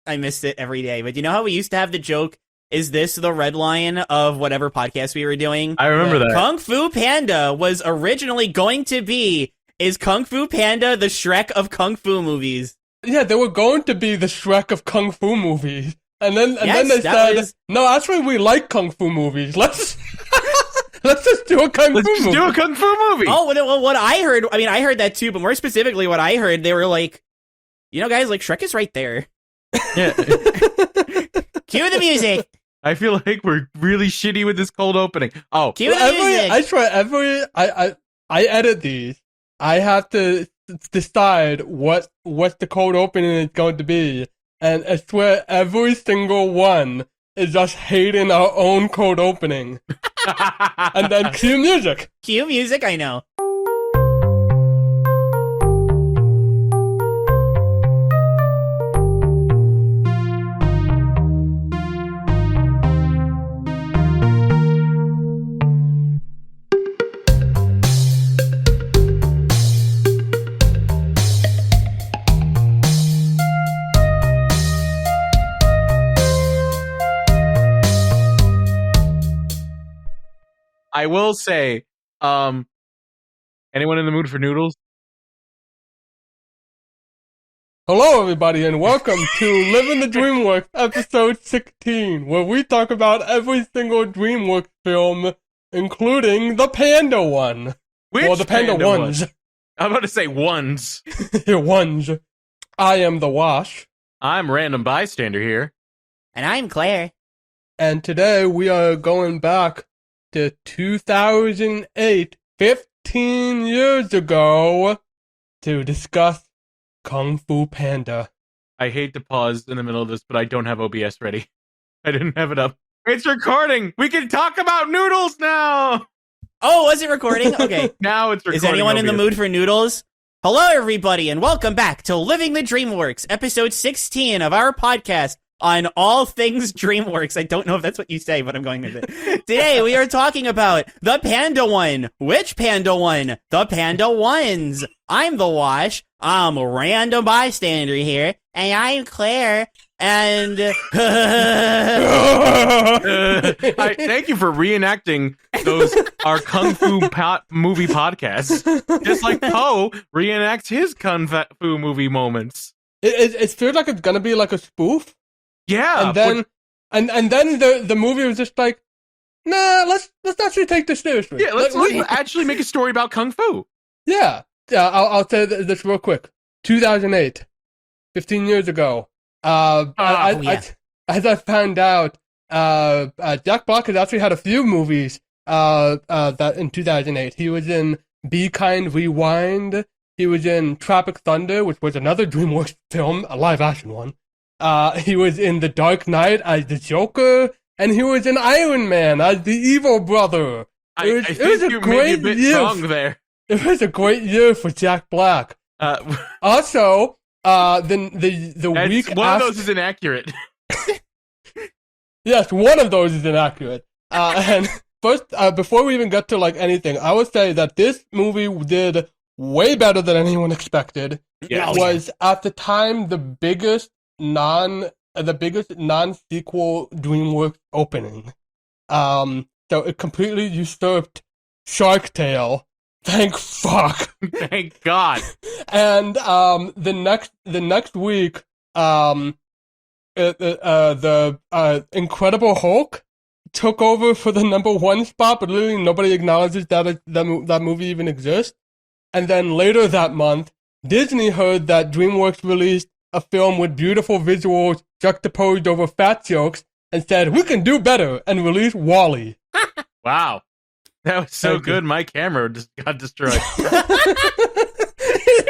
I missed it every day. But you know how we used to have the joke, is this the red line of whatever podcast we were doing? I remember that. Kung Fu Panda was originally going to be, is Kung Fu Panda the Shrek of Kung Fu movies? Yeah, they were going to be the Shrek of Kung Fu movies. And then they said, no, actually we like Kung Fu movies. Let's just do a Kung Fu movie. Let's do a Kung Fu movie. Oh, well, what I heard, I mean, I heard that too, but more specifically what I heard, they were like, you know, guys, like, Shrek is right there. Yeah. Cue the music. I feel like we're really shitty with this cold opening. Oh. Cue the music. I swear, I edit these. I have to decide what the cold opening is going to be. And I swear every single one is us hating our own cold opening. And then cue music. Cue music, I know. I will say, anyone in the mood for noodles? Hello, everybody, and welcome to Living The DreamWorks, episode 16, where we talk about every single DreamWorks film, including the Panda one. Which the Panda ones. I'm about to say ones. Ones. I am the Wash. I'm Random Bystander here. And I'm Claire. And today we are going back to 2008, 15 years ago, to discuss Kung Fu Panda. I hate to pause in the middle of this, but I don't have OBS ready. I didn't have it up. It's recording! We can talk about noodles now! Oh, was it recording? Okay. Now it's recording. Is anyone in the OBS. mood for noodles? Hello, everybody, and welcome back to Living the DreamWorks, episode 16 of our podcast on all things DreamWorks. I don't know if that's what you say, but I'm going with it. Today, we are talking about the Panda one. Which Panda one? The Panda ones. I'm the Wash. I'm a random bystander here, and I'm Claire. And thank you for reenacting our Kung Fu movie podcasts. Just like Poe reenacts his Kung Fu movie moments. It feels like it's gonna be like a spoof. Yeah, and then the movie was just like, nah, let's actually take this seriously. Yeah, let's actually make a story about Kung Fu. Yeah, I'll say this real quick. 2008, 15 years ago. As I found out, Jack Black has actually had a few movies that in 2008. He was in Be Kind, Rewind. He was in Tropic Thunder, which was another DreamWorks film, a live-action one. He was in The Dark Knight as the Joker, and he was in Iron Man as the evil brother. It was a great year. Wrong there. It was a great year for Jack Black. Also, the week one of those is inaccurate. Yes, one of those is inaccurate. And first, before we even get to like anything, I would say that this movie did way better than anyone expected. Yeah. It was at the time the biggest non-sequel DreamWorks opening. So it completely usurped Shark Tale. Thank fuck. Thank God. And the next week, the Incredible Hulk took over for the #1 spot, but literally nobody acknowledges that that movie even exists. And then later that month, Disney heard that DreamWorks released a film with beautiful visuals juxtaposed over fat jokes and said, we can do better, and released WALL-E. Wow. That was so good, my camera just got destroyed.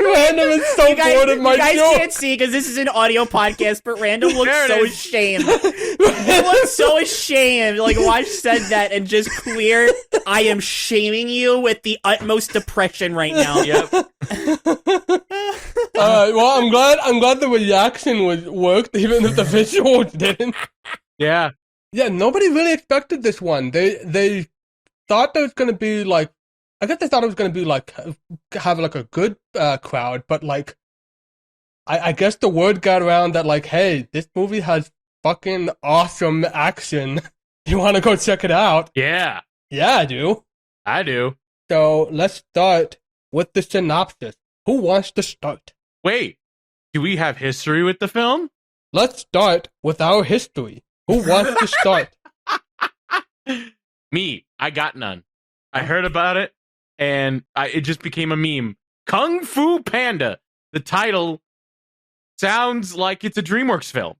Random is so bored of my joke. You guys can't see because this is an audio podcast, but Random looks so ashamed. He looks so ashamed. Like, Watch said that and just clear, I am shaming you with the utmost depression right now. Yep. Well, I'm glad the reaction worked, even if the visuals didn't. Yeah. Yeah, nobody really expected this one. They thought there was going to be, like, I guess they thought it was going to be, like, have, like, a good crowd, but, like, I guess the word got around that, like, hey, this movie has fucking awesome action. You want to go check it out? Yeah. Yeah, I do. I do. So let's start with the synopsis. Who wants to start? Wait, do we have history with the film? Let's start with our history. Who wants to start? Me. I got none. I heard about it, and it just became a meme. Kung Fu Panda. The title sounds like it's a DreamWorks film.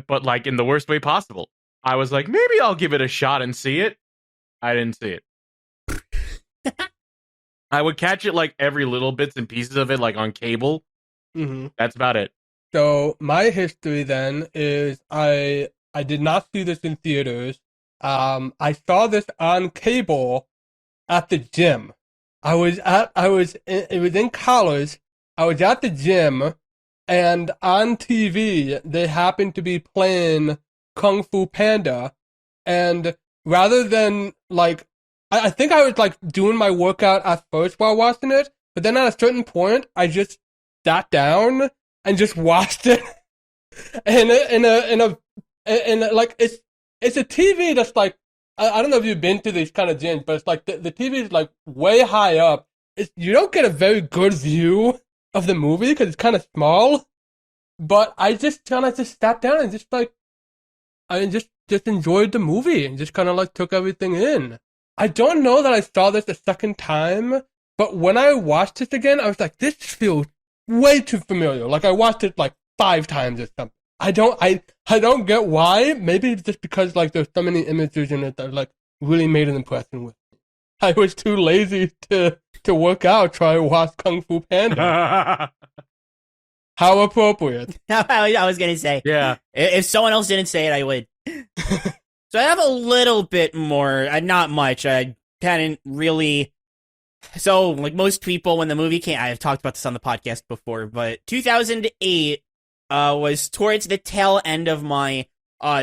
But like in the worst way possible. I was like, maybe I'll give it a shot and see it. I didn't see it. I would catch it like every little bits and pieces of it, like on cable. Mm-hmm. That's about it. So my history then is I did not see this in theaters. I saw this on cable at the gym. It was in college. I was at the gym, and on TV they happened to be playing Kung Fu Panda, and rather than like, I think I was like doing my workout at first while watching it, but then at a certain point I just sat down and just watched it. And like it's a TV that's like, I don't know if you've been to these kind of gyms, but it's like the TV is like way high up. You don't get a very good view of the movie because it's kind of small. But I just kind of just sat down and just like, I just enjoyed the movie and just kind of like took everything in. I don't know that I saw this a second time, but when I watched it again, I was like, this feels way too familiar. Like I watched it like 5 times or something. I don't get why. Maybe it's just because like there's so many images in it that like really made an impression with me. I was too lazy to work out trying to watch Kung Fu Panda. How appropriate. I was gonna say. Yeah. If someone else didn't say it, I would. So I have a little bit more, not much. I hadn't really. So, like most people, when the movie came, I've talked about this on the podcast before, but 2008 was towards the tail end of my.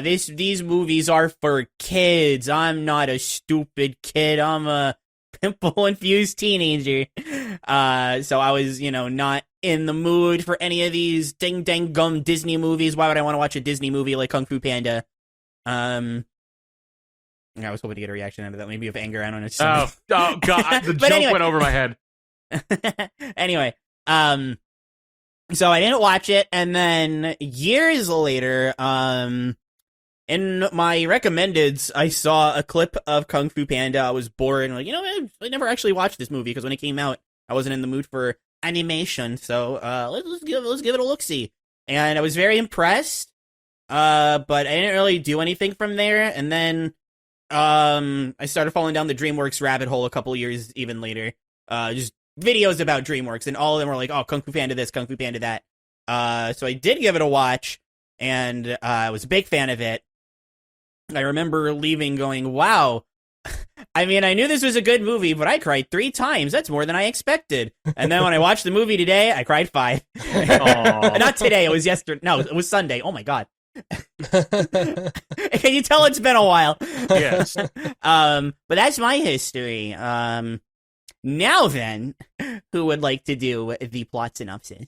These movies are for kids. I'm not a stupid kid. I'm a pimple-infused teenager. So I was, not in the mood for any of these ding-dang-gum Disney movies. Why would I want to watch a Disney movie like Kung Fu Panda? I was hoping to get a reaction out of that, maybe of anger. I don't know. Oh God! The joke went over my head. Anyway, so I didn't watch it, and then years later, in my recommendeds, I saw a clip of Kung Fu Panda. I was bored, and I never actually watched this movie because when it came out, I wasn't in the mood for animation. So let's give it a look-see, and I was very impressed. But I didn't really do anything from there, and then I started falling down the DreamWorks rabbit hole a couple years even later. Just videos about DreamWorks, and all of them were like, oh, Kung Fu Panda this, Kung Fu Panda that. So I did give it a watch, and I was a big fan of it. I remember leaving going, wow. I mean, I knew this was a good movie, but I cried 3 times. That's more than I expected. And then when I watched the movie today, I cried 5. Not today, it was yesterday. No, it was Sunday. Oh my God. Can you tell it's been a while? Yes. But that's my history. Now then, who would like to do the plot synopsis?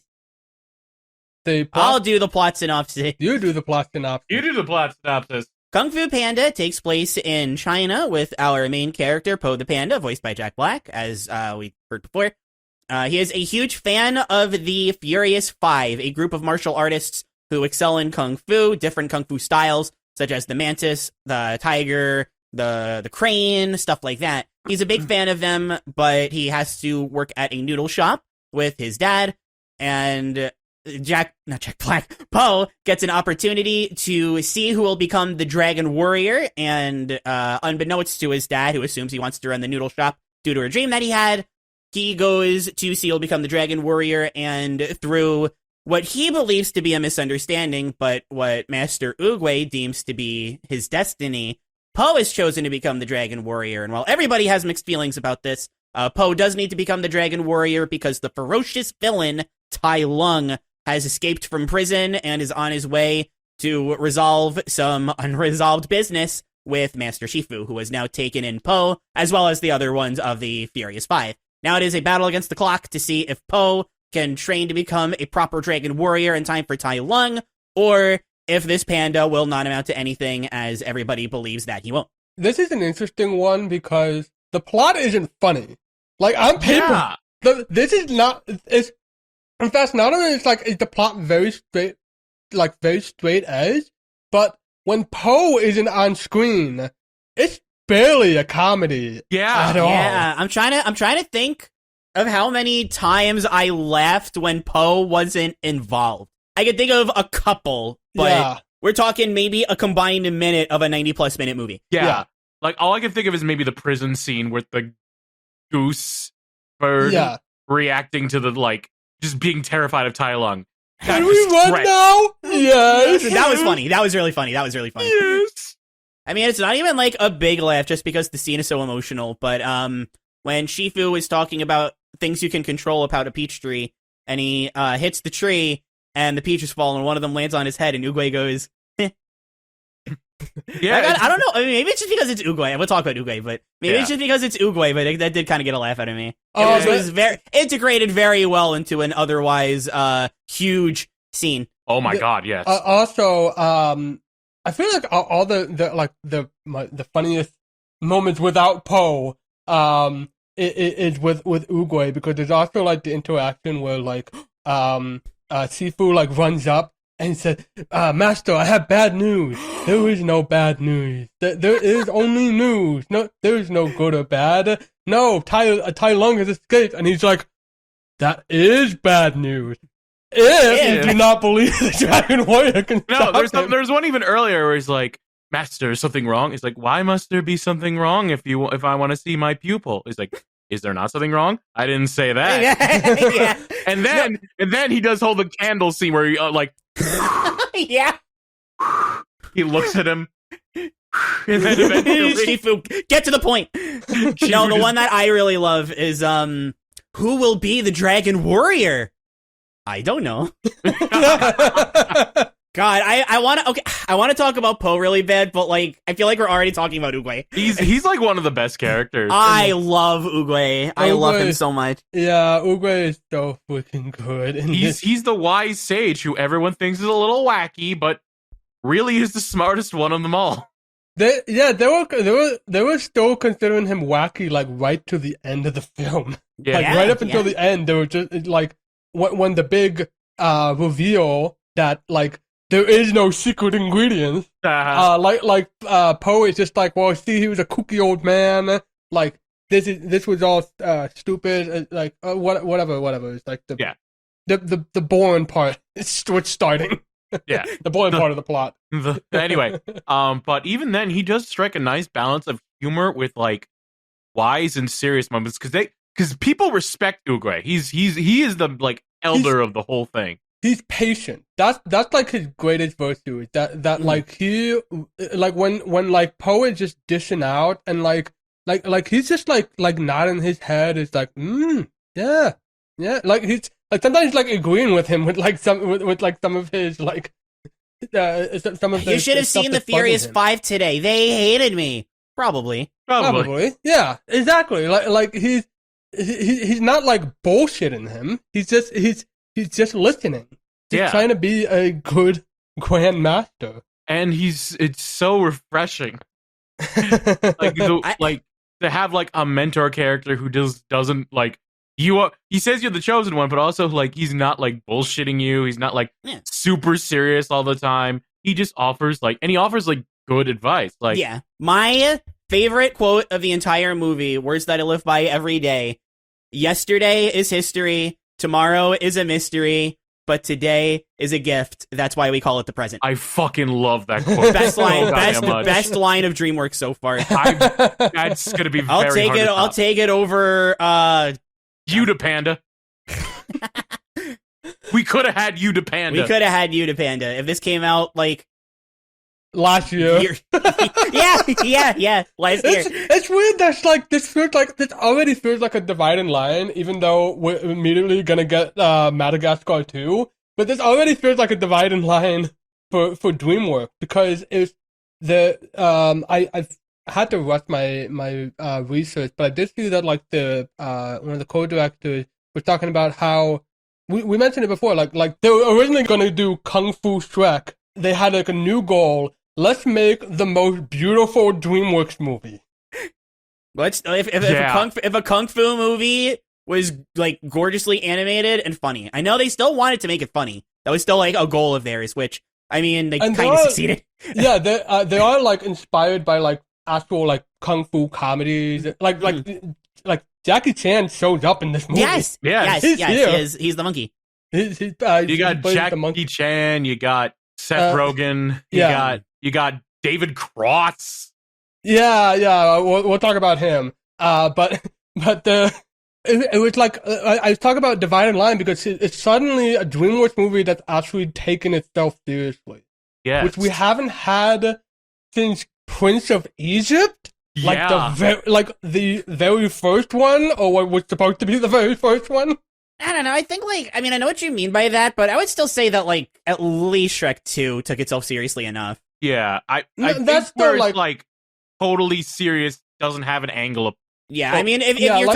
I'll do the plot synopsis. You do the plot synopsis. You do the plot synopsis. Kung Fu Panda takes place in China with our main character, Po the Panda, voiced by Jack Black, as we heard before. He is a huge fan of the Furious Five, a group of martial artists who excel in Kung Fu, different Kung Fu styles, such as the mantis, the tiger, the crane, stuff like that. He's a big fan of them, but he has to work at a noodle shop with his dad, and Po gets an opportunity to see who will become the Dragon Warrior, and unbeknownst to his dad, who assumes he wants to run the noodle shop due to a dream that he had, he goes to see who will become the Dragon Warrior, and through what he believes to be a misunderstanding, but what Master Oogway deems to be his destiny, Po is chosen to become the Dragon Warrior. And while everybody has mixed feelings about this, Po does need to become the Dragon Warrior because the ferocious villain, Tai Lung, has escaped from prison and is on his way to resolve some unresolved business with Master Shifu, who has now taken in Po, as well as the other ones of the Furious Five. Now it is a battle against the clock to see if Po can train to become a proper dragon warrior in time for Tai Lung, or if this panda will not amount to anything, as everybody believes that he won't. This is an interesting one because the plot isn't funny. Like, on paper, this is not. It's in fact, not only is the plot very straight, very straight edge, but when Poe isn't on screen, it's barely a comedy. At all. Yeah, I'm trying to think of how many times I laughed when Poe wasn't involved. I could think of a couple, but we're talking maybe a combined minute of a 90-plus minute movie. Yeah. Like, all I can think of is maybe the prison scene with the goose bird reacting to the, just being terrified of Tai Lung. Can we run now? Yes. That was funny. That was really funny. Yes. I mean, it's not even, a big laugh just because the scene is so emotional, but, when Shifu was talking about things you can control about a peach tree, and he, hits the tree, and the peaches fall, and one of them lands on his head, and Oogway goes, eh. Yeah, I don't know. I mean, maybe it's just because it's Oogway. We'll talk about Oogway, but maybe it's just because it's Oogway, but that did kind of get a laugh out of me. It was very integrated very well into an otherwise huge scene. Oh my god, yes. Also, I feel like all the funniest moments without Poe is with Oogway, because there's also the interaction where Sifu runs up and said, Master, I have bad news. There is no bad news. There is only news. No, there is no good or bad. No, Tai Lung has escaped. And he's like, that is bad news. If you do not believe the Dragon Warrior can stop him. There's one even earlier where he's like, Master, is something wrong? He's like, why must there be something wrong if I want to see my pupil? He's like, is there not something wrong? I didn't say that. And then he does hold the candle scene where he he looks at him. And then eventually Shifu, get to the point. No, the one that I really love is who will be the Dragon Warrior? I don't know. God, I want to talk about Poe really bad, but I feel like we're already talking about Oogway. He's one of the best characters. I love Oogway. I love him so much. Yeah, Oogway is so freaking good. He's the wise sage who everyone thinks is a little wacky, but really is the smartest one of them all. They were still considering him wacky right to the end of the film. Yeah. Right up until the end, they were just when the big reveal that there is no secret ingredients. Poe is just well, see, he was a kooky old man. This was all stupid. Whatever. It's the boring part is what's starting. Yeah, the boring part of the plot. Anyway, but even then, he does strike a nice balance of humor with wise and serious moments, because people respect Oogway. He is the elder of the whole thing. He's patient. That's his greatest virtue. Is that he when Poe is just dishing out and he's just nodding his head. It's yeah. He's sometimes agreeing with him with some of his some of the. You should have seen the Furious 5 today. They hated me. Probably. Yeah, exactly. He's not bullshitting him. He's just listening. He's trying to be a good grandmaster. And it's so refreshing. To have a mentor character who doesn't he says you're the chosen one, but also he's not bullshitting you. He's not super serious all the time. He just offers and he offers good advice. My favorite quote of the entire movie, words that I live by every day. Yesterday is history. Tomorrow is a mystery, but today is a gift. That's why we call it the present. I fucking love that quote. Best line, best line of DreamWorks so far. That's gonna be. I'll take it over. You to Panda. We could have had you to Panda. We could have had you to Panda if this came out last year. Yeah. Last year. It's weird. This already feels like a dividing line, even though we're immediately gonna get Madagascar 2. But this already feels like a dividing line for DreamWorks, because it's I've had to rush my research, but I did see that the one of the co-directors was talking about how we mentioned it before. Like they were originally going to do Kung Fu Shrek. They had like a new goal. Let's make the most beautiful DreamWorks movie. If a kung fu movie was like gorgeously animated and funny, I know they still wanted to make it funny. That was still like a goal of theirs, which I mean they kind of succeeded. Yeah, they are like inspired by like actual like kung fu comedies. Like Jackie Chan shows up in this movie. Yes. He's the monkey. You got Jackie Chan. You got Seth Rogen. You got David Cross. Yeah. We'll talk about him. But it was like I was talking about Divided Line because it's suddenly a DreamWorks movie that's actually taken itself seriously. Yeah, which we haven't had since Prince of Egypt. Yeah. Like the very first one, or what was supposed to be the very first one. I don't know. I think I know what you mean by that, but I would still say that like at least Shrek 2 took itself seriously enough. Yeah, I think that's where it's like totally serious doesn't have an angle of. Yeah, I mean, if you're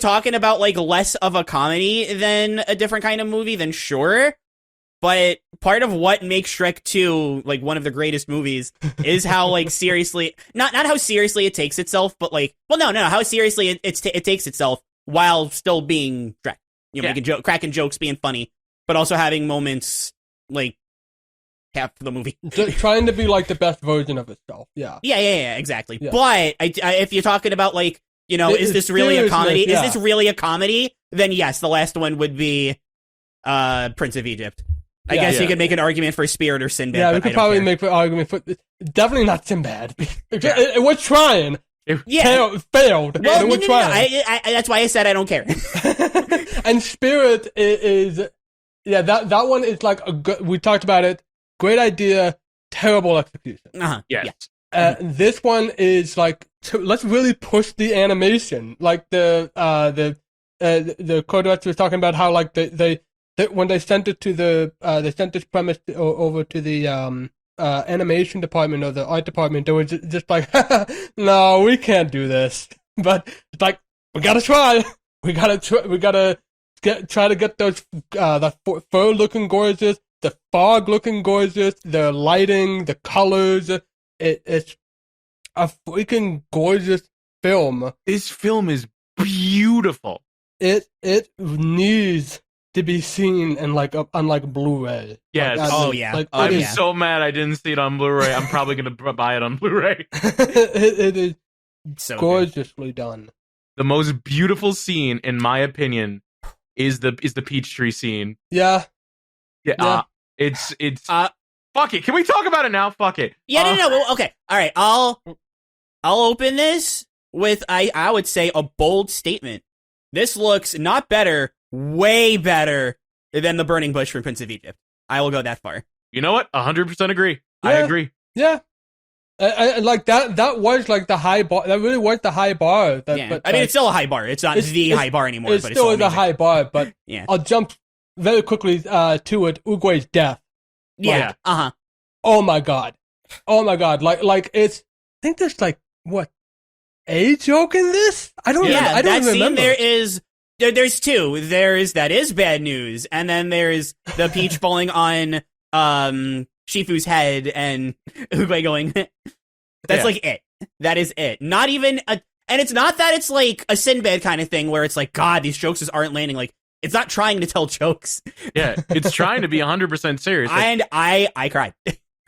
talking about like less of a comedy than a different kind of movie, then sure. But part of what makes Shrek 2 like one of the greatest movies is how like seriously, not how seriously it takes itself, but like, how seriously it takes itself while still being Shrek. Making cracking jokes, being funny, but also having moments like half the movie. Trying to be like the best version of itself. Yeah, exactly. Yeah. But if you're talking about like, is this really a comedy? Yeah. Is this really a comedy? Then yes, the last one would be Prince of Egypt. I guess you could make an argument for Spirit or Sinbad. Yeah, we could probably make an argument for definitely not Sinbad. It was trying. It failed. Well, no, that's why I said I don't care. And Spirit is that one is like a good. We talked about it. Great idea, terrible execution. Yes. This one is like let's really push the animation. Like the co-director was talking about how like they when they sent it to they sent this premise over to the animation department or the art department, they were just like, no, we can't do this. But it's like, we gotta try. We gotta try to get those the fur looking gorgeous, the fog looking gorgeous, the lighting, the colors. It's a freaking gorgeous film. This film is beautiful. It needs to be seen in on Blu-ray. Yes. I'm so mad I didn't see it on Blu-ray. I'm probably gonna buy it on Blu-ray. It is so gorgeously done. The most beautiful scene, in my opinion, is the Peachtree scene. Yeah. It's fuck it. Can we talk about it now? Fuck it. Yeah, no. Okay. All right. I'll open this with I would say a bold statement. This looks not better, way better than the burning bush from Prince of Egypt. I will go that far. You know what? 100% agree. Yeah. I agree. Yeah. I like that. That was like the high bar. That really was the high bar. But, I mean, it's still a high bar. It's not the high bar anymore. It's still a high bar. But yeah. I'll jump very quickly to it. Oogway's death. Yeah. Oh my god. Like it's. I think there's like what a joke in this. I don't even remember. There's two. There's that is bad news, and then there's the peach falling on Shifu's head and Hoogway going. That's like it. That is it. Not even and it's not that it's like a Sinbad kind of thing where it's like, God, these jokes just aren't landing. Like it's not trying to tell jokes. Yeah, it's trying to be 100% serious. And I cried.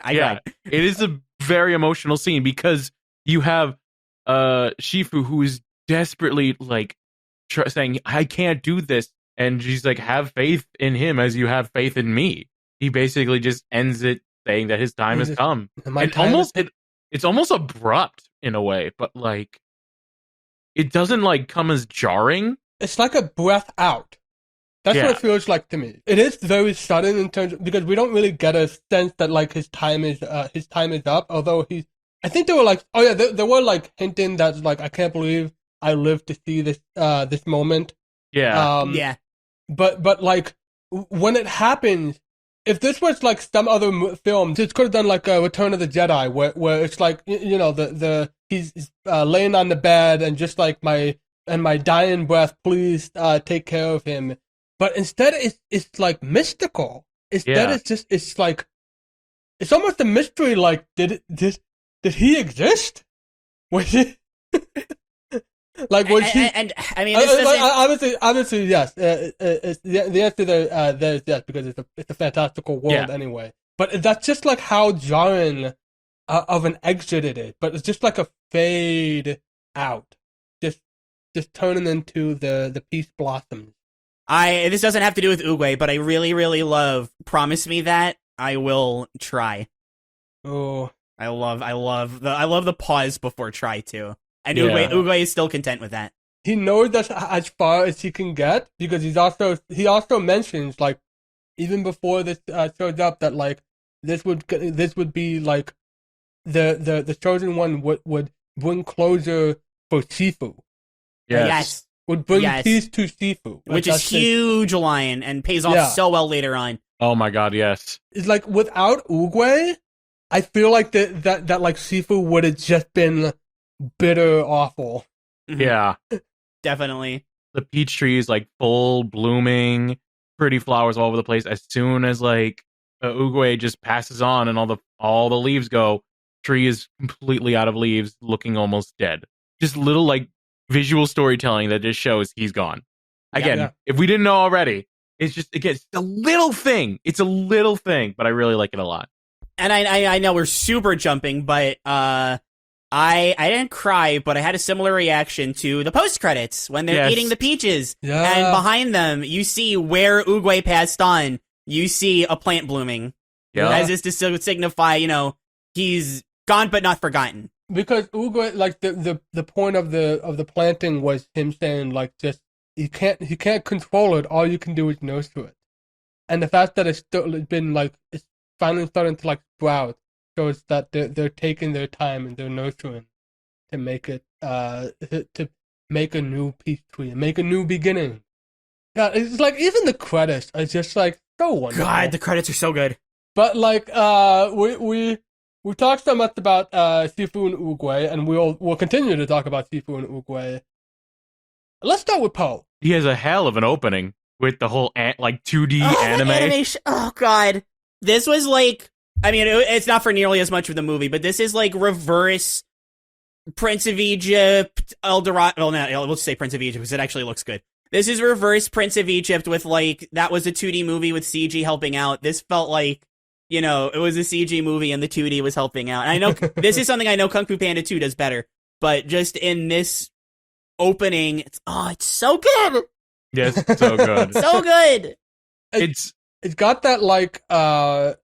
I cried. It is a very emotional scene because you have Shifu who is desperately like saying, I can't do this. And she's like, have faith in him as you have faith in me. He basically just ends it saying that his time has come. It's almost abrupt in a way, but like it doesn't like come as jarring. It's like a breath out. That's what it feels like to me. It is very sudden in terms because we don't really get a sense that like his time is up. Although I think they were like, oh yeah, they were like hinting that like I can't believe I lived to see this moment. Yeah. But like when it happens, if this was like some other film, this could have done like a Return of the Jedi, where it's like he's laying on the bed and just like my dying breath, please take care of him. but instead it's like mystical. Instead, it's like it's almost a mystery. Like, did he exist? Was he? Like, was he? And I mean, this obviously, yes. The answer there is yes, because it's a fantastical world anyway. But that's just like how jarring of an exit it is. But it's just like a fade out, just turning into the peace blossoms. This doesn't have to do with Oogway, but I really, really love Promise Me That. I will try. Oh. I love the pause before try too. And Oogway is still content with that. He knows that's as far as he can get, because he also mentions, like, even before this shows up, that like this would be like the chosen one would bring closure for Sifu. Yes. Would bring peace to Sifu. Which is huge line and pays off so well later on. Oh my god, yes. It's like, without Oogway, I feel like that like Sifu would have just been bitter awful. Yeah. Definitely. The peach tree is like full blooming, pretty flowers all over the place. As soon as like Oogway just passes on and all the leaves go, tree is completely out of leaves, looking almost dead. Just little like visual storytelling that just shows he's gone. Again, if we didn't know already, it's a little thing. It's a little thing, but I really like it a lot. And I know we're super jumping, but I didn't cry, but I had a similar reaction to the post credits when they're eating the peaches, and behind them you see where Oogway passed on. You see a plant blooming, as is to signify, he's gone but not forgotten. Because Oogway, like the point of the planting was him saying, like, just you can't control it. All you can do is nurture it, and the fact that it's been like it's finally starting to like sprout shows that they're taking their time and they're nurturing to make it to make a new peace tree and make a new beginning. Yeah, it's like even the credits are just like so wonderful. God, the credits are so good. But like we talked so much about Sifu and Oogway, and we'll continue to talk about Sifu and Oogway. Let's start with Po. He has a hell of an opening with the whole 2D anime. Animation. Oh god, this was like, I mean, it's not for nearly as much of the movie, but this is like reverse Prince of Egypt, El Dorado. Well, no, we'll just say Prince of Egypt because it actually looks good. This is reverse Prince of Egypt with like, that was a 2D movie with CG helping out. This felt like, it was a CG movie and the 2D was helping out. And I know this is something I know Kung Fu Panda 2 does better, but just in this opening, it's so good. Yes, so good. So good. It's got that like the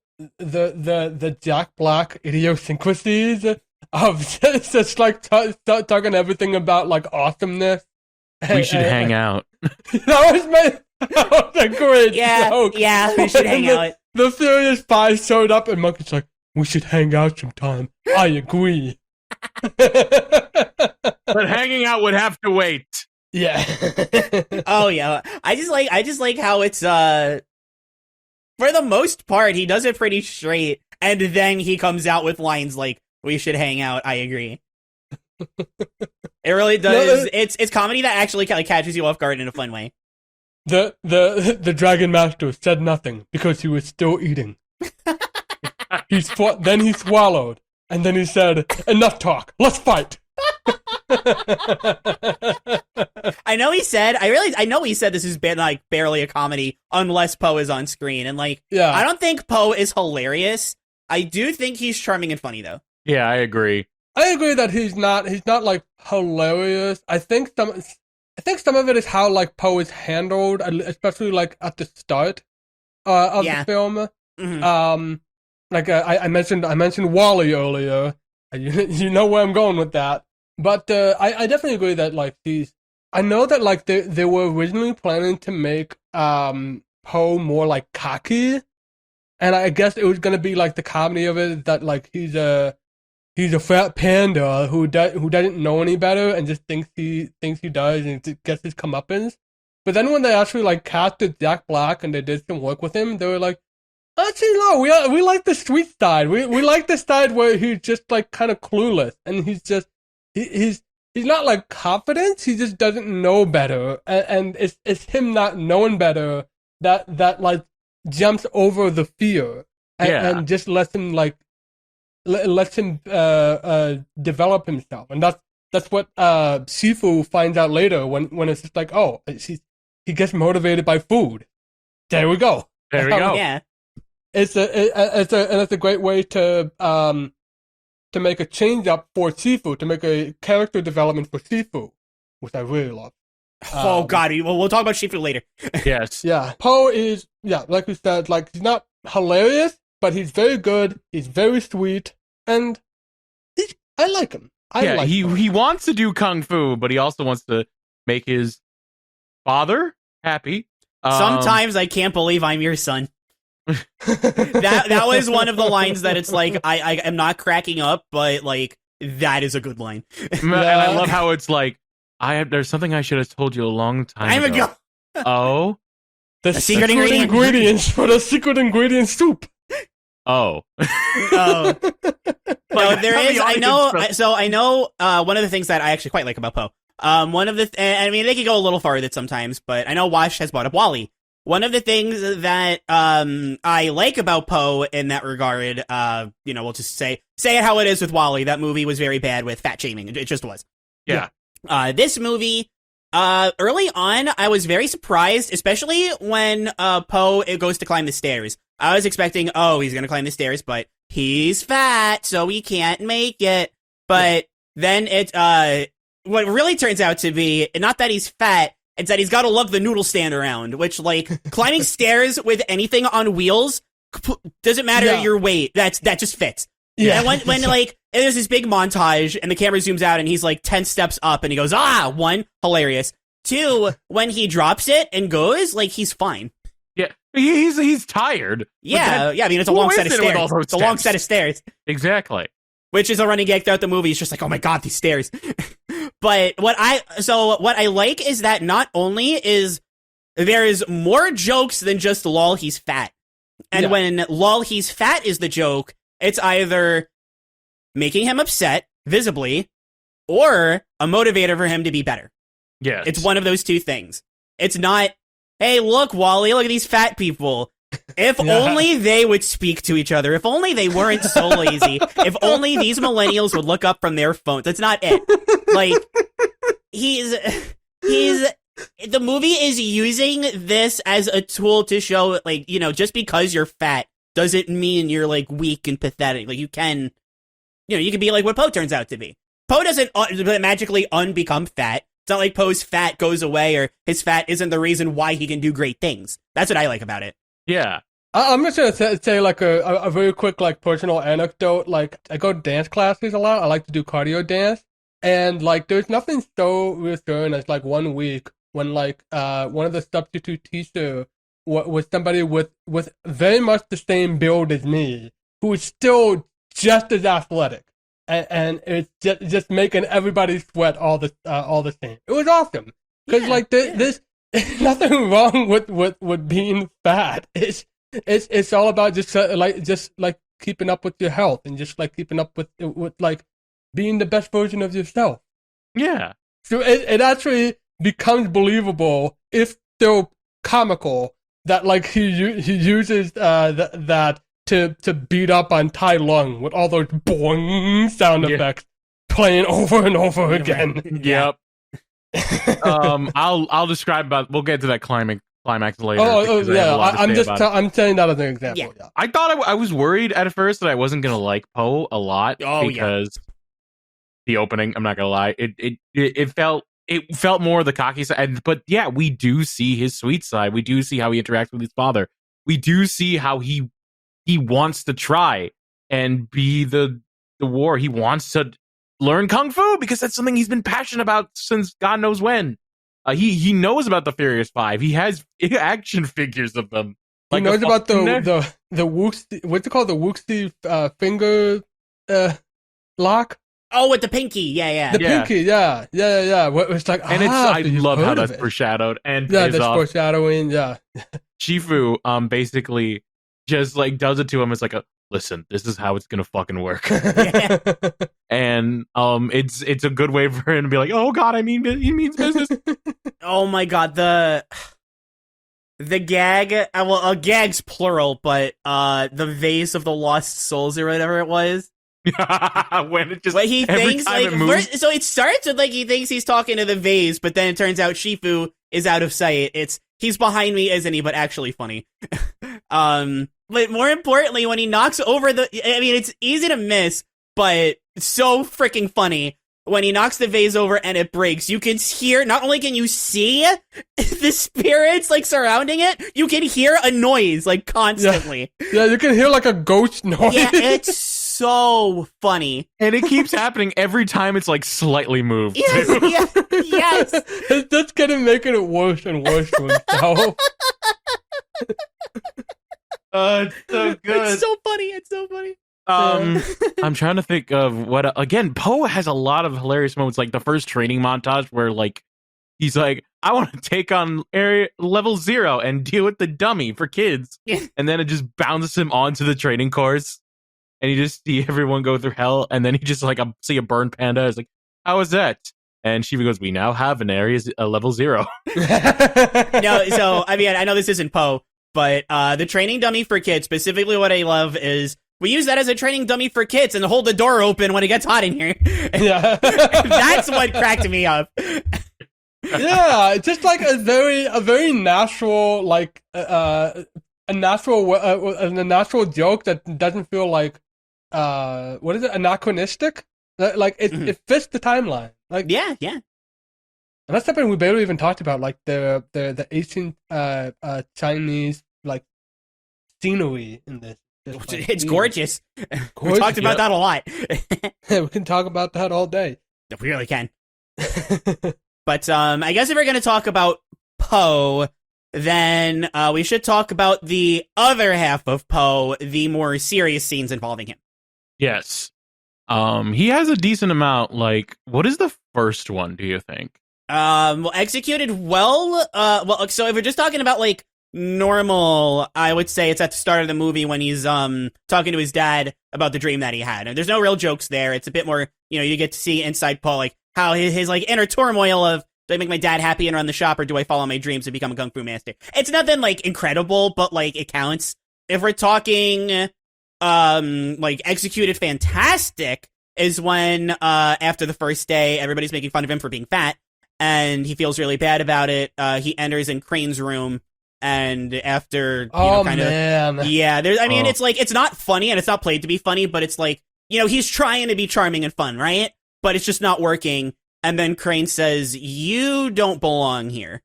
Jack Black idiosyncrasies of just like talking everything about like awesomeness. We should hang out. That was a great joke. Yeah, we should hang out. The Furious Five showed up and Monkey's like, we should hang out sometime. I agree. But hanging out would have to wait. Yeah. Oh yeah. I just like how it's for the most part he does it pretty straight, and then he comes out with lines like, we should hang out, I agree. It really does. It's comedy that actually kind of catches you off guard in a fun way. The Dragon Master said nothing because he was still eating. Then he swallowed, and then he said, enough talk, let's fight. I know he said this is like barely a comedy unless Poe is on screen, and like, I don't think Poe is hilarious. I do think he's charming and funny though. Yeah, I agree. I agree that he's not like hilarious. I think some of it is how like Poe is handled, especially like at the start of the film. Mm-hmm. Like I mentioned Wally earlier. You know where I'm going with that. But I definitely agree that like I know that like they were originally planning to make Poe more like cocky, and I guess it was gonna be like the comedy of it that like he's a fat panda who doesn't know any better and just thinks he does and gets his comeuppance. But then when they actually like casted Jack Black and they did some work with him, they were like, actually no, we like the sweet side. We like the side where he's just like kind of clueless and he's he's not like confident. He just doesn't know better, and it's him not knowing better that like jumps over the fear and just lets him like lets him develop himself, and that's what Sifu finds out later when it's just like, oh, he gets motivated by food. There we go. There we go. Yeah. It's a great way to make a change up for Sifu, to make a character development for Sifu, which I really love. Oh God, we'll talk about Shifu later. Yes. Yeah, Po is, like we said, like he's not hilarious, but he's very good. He's very sweet, and I like him. He wants to do kung fu, but he also wants to make his father happy. Sometimes I can't believe I'm your son. that was one of the lines that it's like I am not cracking up, but like that is a good line. And I love how it's like there's something I should have told you a long time ago. Oh, the secret ingredients for the secret ingredient soup. Oh. No, there is. I know. One of the things that I actually quite like about Poe. One of the. I mean, they could go a little farther sometimes, but I know Wash has brought up Wally. One of the things that I like about Poe in that regard, we'll just say it how it is with Wally. That movie was very bad with fat shaming. It just was. Yeah. This movie, early on, I was very surprised, especially when Poe goes to climb the stairs. I was expecting, he's gonna climb the stairs, but he's fat, so he can't make it. But then what really turns out to be, not that he's fat, it's that he's got to lug the noodle stand around, which, like, climbing stairs with anything on wheels, doesn't matter your weight, that just fits. Yeah. And when like, there's this big montage, and the camera zooms out, and he's, like, 10 steps up, and he goes, one, hilarious. Two, when he drops it and goes, like, he's fine. Yeah, he's tired. Yeah, I mean, it's a long set of stairs. It's a long set of stairs. Exactly. Which is a running gag throughout the movie. It's just like, oh my God, these stairs. But what I like is that not only is there is more jokes than just lol, he's fat. And when lol, he's fat is the joke, it's either making him upset, visibly, or a motivator for him to be better. Yes. It's one of those two things. It's not, hey, look, Wally, look at these fat people. If only they would speak to each other. If only they weren't so lazy. If only these millennials would look up from their phones. That's not it. Like, the movie is using this as a tool to show, like, just because you're fat doesn't mean you're, like, weak and pathetic. Like, you can be like what Poe turns out to be. Poe doesn't magically unbecome fat. It's not like Poe's fat goes away or his fat isn't the reason why he can do great things. That's what I like about it. Yeah. I'm just gonna say like a very quick like personal anecdote. Like I go to dance classes a lot. I like to do cardio dance, and like there's nothing so reassuring as like one week when like one of the substitute teachers was somebody with very much the same build as me, who is still just as athletic, and it's just making everybody sweat all the same. It was awesome because there's nothing wrong with being fat. It's all about just keeping up with your health and just like keeping up with like being the best version of yourself. Yeah. So it actually becomes believable, if still comical, that like he uses that to beat up on Tai Lung with all those boing sound effects playing over and over again. Yep. I'll describe we'll get to that climax later. I'm saying that as an example. Yeah. I thought I was worried at first that I wasn't gonna like Poe a lot because the opening, I'm not gonna lie, it felt more the cocky side, but yeah, we do see his sweet side. We do see how he interacts with his father. We do see how he wants to try and be the war. He wants to learn kung fu because that's something he's been passionate about since God knows when. He knows about the Furious Five. He has action figures of them. Like, he knows about the Wuxi, what's it called? The Wuxi finger lock. Oh, with the pinky, yeah. The pinky, yeah. It's like, and I love how that's foreshadowed and that's foreshadowing. Yeah, Shifu basically just like does it to him as like a listen, this is how it's gonna fucking work. Yeah. And it's a good way for him to be like, oh god, I mean, he means business. Oh my god, the gag, well, gag's plural, but the vase of the lost souls or whatever it was. When it just, But he every thinks, time like, it moves. so it starts with, like, he thinks he's talking to the vase, but then it turns out Shifu is out of sight. He's behind me, isn't he? But actually funny. But more importantly, when he knocks over I mean, it's easy to miss, but so freaking funny. When he knocks the vase over and it breaks, you can hear, not only can you see the spirits, like, surrounding it, you can hear a noise, like, constantly. Yeah, you can hear, like, a ghost noise. Yeah, it's so funny. And it keeps happening every time it's, like, slightly moved. Yes, too. yes. It's just kind of making it worse and worse for himself. It's so good. It's so funny. It's so funny. I'm trying to think of what, again, Poe has a lot of hilarious moments, like the first training montage where, like, he's like, I want to take on area level 0 and deal with the dummy for kids. Yeah. And then it just bounces him onto the training course and you just see everyone go through hell. And then he just, like, see a burned panda. It's like, how was that? And Shiva goes, we now have an area level 0. No, so, I mean, I know this isn't Poe, but the training dummy for kids, specifically what I love is we use that as a training dummy for kids and hold the door open when it gets hot in here. Yeah. That's what cracked me up. Yeah, it's just like a very natural, like a natural joke that doesn't feel like what is it, anachronistic? Like it fits the timeline. Like Yeah. and that's something we barely even talked about, like the ancient Chinese, like, scenery in this. Like, It's gorgeous. We talked about that a lot. We can talk about that all day. We really can. But I guess if we're going to talk about Poe, then we should talk about the other half of Poe, the more serious scenes involving him. Yes. He has a decent amount. Like, what is the first one, do you think? Well, executed well. So if we're just talking about, like, normal, I would say it's at the start of the movie when he's talking to his dad about the dream that he had. And there's no real jokes there. It's a bit more, you get to see inside Poe, like, how his like, inner turmoil of, do I make my dad happy and run the shop, or do I follow my dreams and become a kung fu master? It's nothing, like, incredible, but, like, it counts. If we're talking, like, executed fantastic is when, after the first day, everybody's making fun of him for being fat, and he feels really bad about it. He enters in Crane's room, and after, man. It's like, it's not funny and it's not played to be funny, but it's like, he's trying to be charming and fun, right? But it's just not working. And then Crane says, you don't belong here.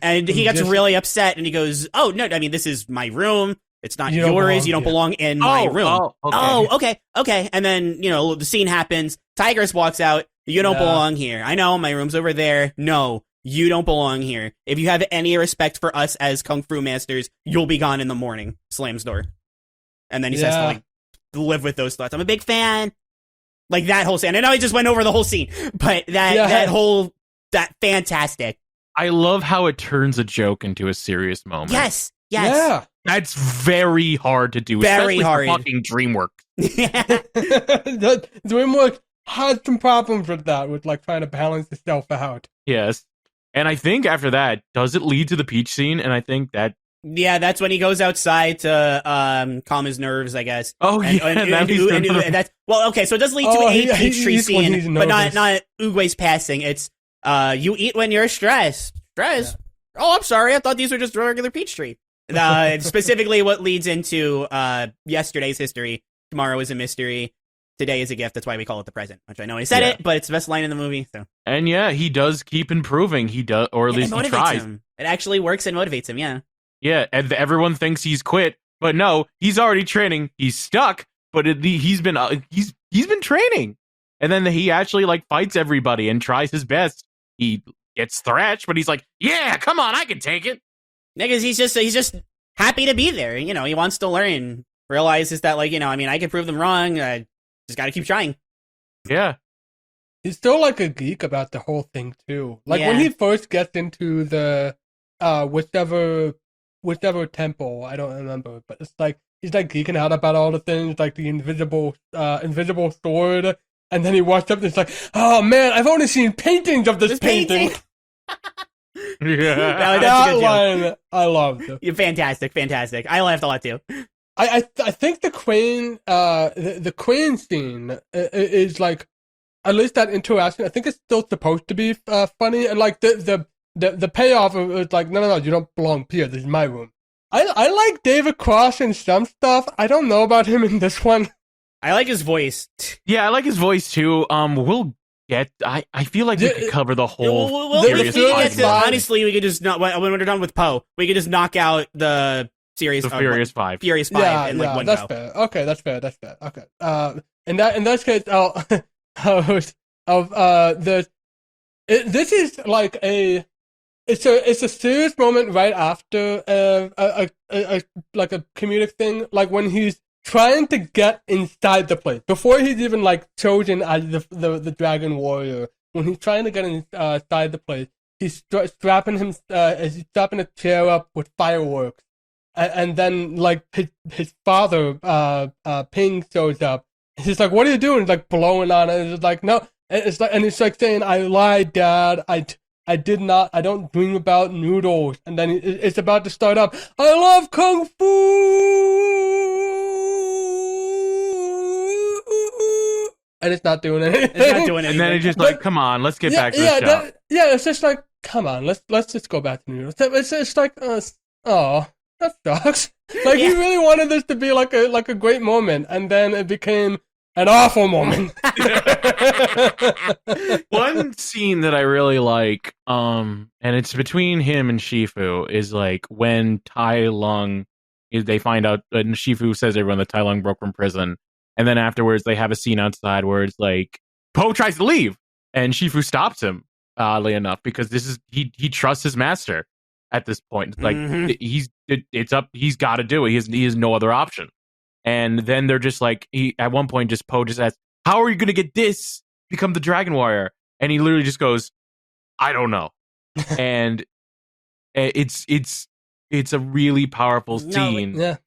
And he gets really upset and he goes, oh, no, I mean, this is my room. It's not yours. You don't belong in my room. Okay. And then, the scene happens. Tigress walks out. You don't belong here. I know, my room's over there. No. You don't belong here. If you have any respect for us as Kung Fu masters, you'll be gone in the morning. Slams door. And then he says to, like, live with those thoughts. I'm a big fan. Like, that whole scene. I know I just went over the whole scene, but that fantastic. I love how it turns a joke into a serious moment. Yes. Yeah. That's very hard to do. Very hard. For fucking DreamWorks. DreamWorks had some problems with that, with, like, trying to balance itself out. Yes. And I think after that, does it lead to the peach scene? And I think that... Yeah, that's when he goes outside to calm his nerves, I guess. Oh, and that's... Well, okay, so it does lead to a peach tree scene, but not Oogway's passing. It's, you eat when you're stressed. Stressed? Yeah. Oh, I'm sorry, I thought these were just regular peach tree. Specifically what leads into yesterday's history. Tomorrow is a mystery. Today is a gift. That's why we call it the present. Which I know he said it, but it's the best line in the movie. So. And yeah, he does keep improving. He does, or at least he tries. Him. It actually works and motivates him. Yeah. Yeah, and everyone thinks he's quit, but no, he's already training. He's stuck, but he's been training, and then he actually, like, fights everybody and tries his best. He gets thrashed, but he's like, "Yeah, come on, I can take it." Because he's just happy to be there. He wants to learn. Realizes that, like, I can prove them wrong. Just got to keep trying. Yeah. He's still, like, a geek about the whole thing, too. Like, when he first gets into the, whichever temple, I don't remember, but it's like, he's like geeking out about all the things, like the invisible sword. And then he walks up and it's like, oh man, I've only seen paintings of this painting. Yeah. That line I loved. You're fantastic. I laughed a lot too. I think the crane scene is like, at least that interaction, I think it's still supposed to be funny, and like the payoff is like, no, you don't belong here. This is my room. I like David Cross in some stuff. I don't know about him in this one. I like his voice. Yeah, I like his voice too. We'll get. I feel like we could cover the whole. Honestly, we could just not. When we're done with Poe, we could just knock out the series. Furious 5. Furious 5 in like one that's go. Fair. Okay, that's fair. Okay. In that case, this is like it's a serious moment right after a comedic thing, like when he's trying to get inside the place before he's even like chosen as the Dragon Warrior. When he's trying to get inside the place, he's strapping a chair up with fireworks, and then like his father Ping shows up. He's like, "What are you doing?" He's like blowing on it. It's like, no, it's like saying, "I lied, Dad. I did not. I don't dream about noodles." And then it's about to start up. I love kung fu. And it's not doing anything. And then it's just like, come on, let's get back to the show. It's just like, come on, let's just go back to noodles. It's like, oh, that sucks. Like he really wanted this to be like a great moment, and then it became an awful moment. One scene that I really like, and it's between him and Shifu, is like when Tai Lung, they find out, and Shifu says everyone that Tai Lung broke from prison, and then afterwards they have a scene outside where it's like Poe tries to leave, and Shifu stops him, oddly enough, because he trusts his master at this point. Like he's got to do it. He has no other option. And then they're just like, at one point, Poe just asks, "How are you going to get this become the Dragon Warrior?" And he literally just goes, "I don't know." And it's a really powerful scene. Yeah.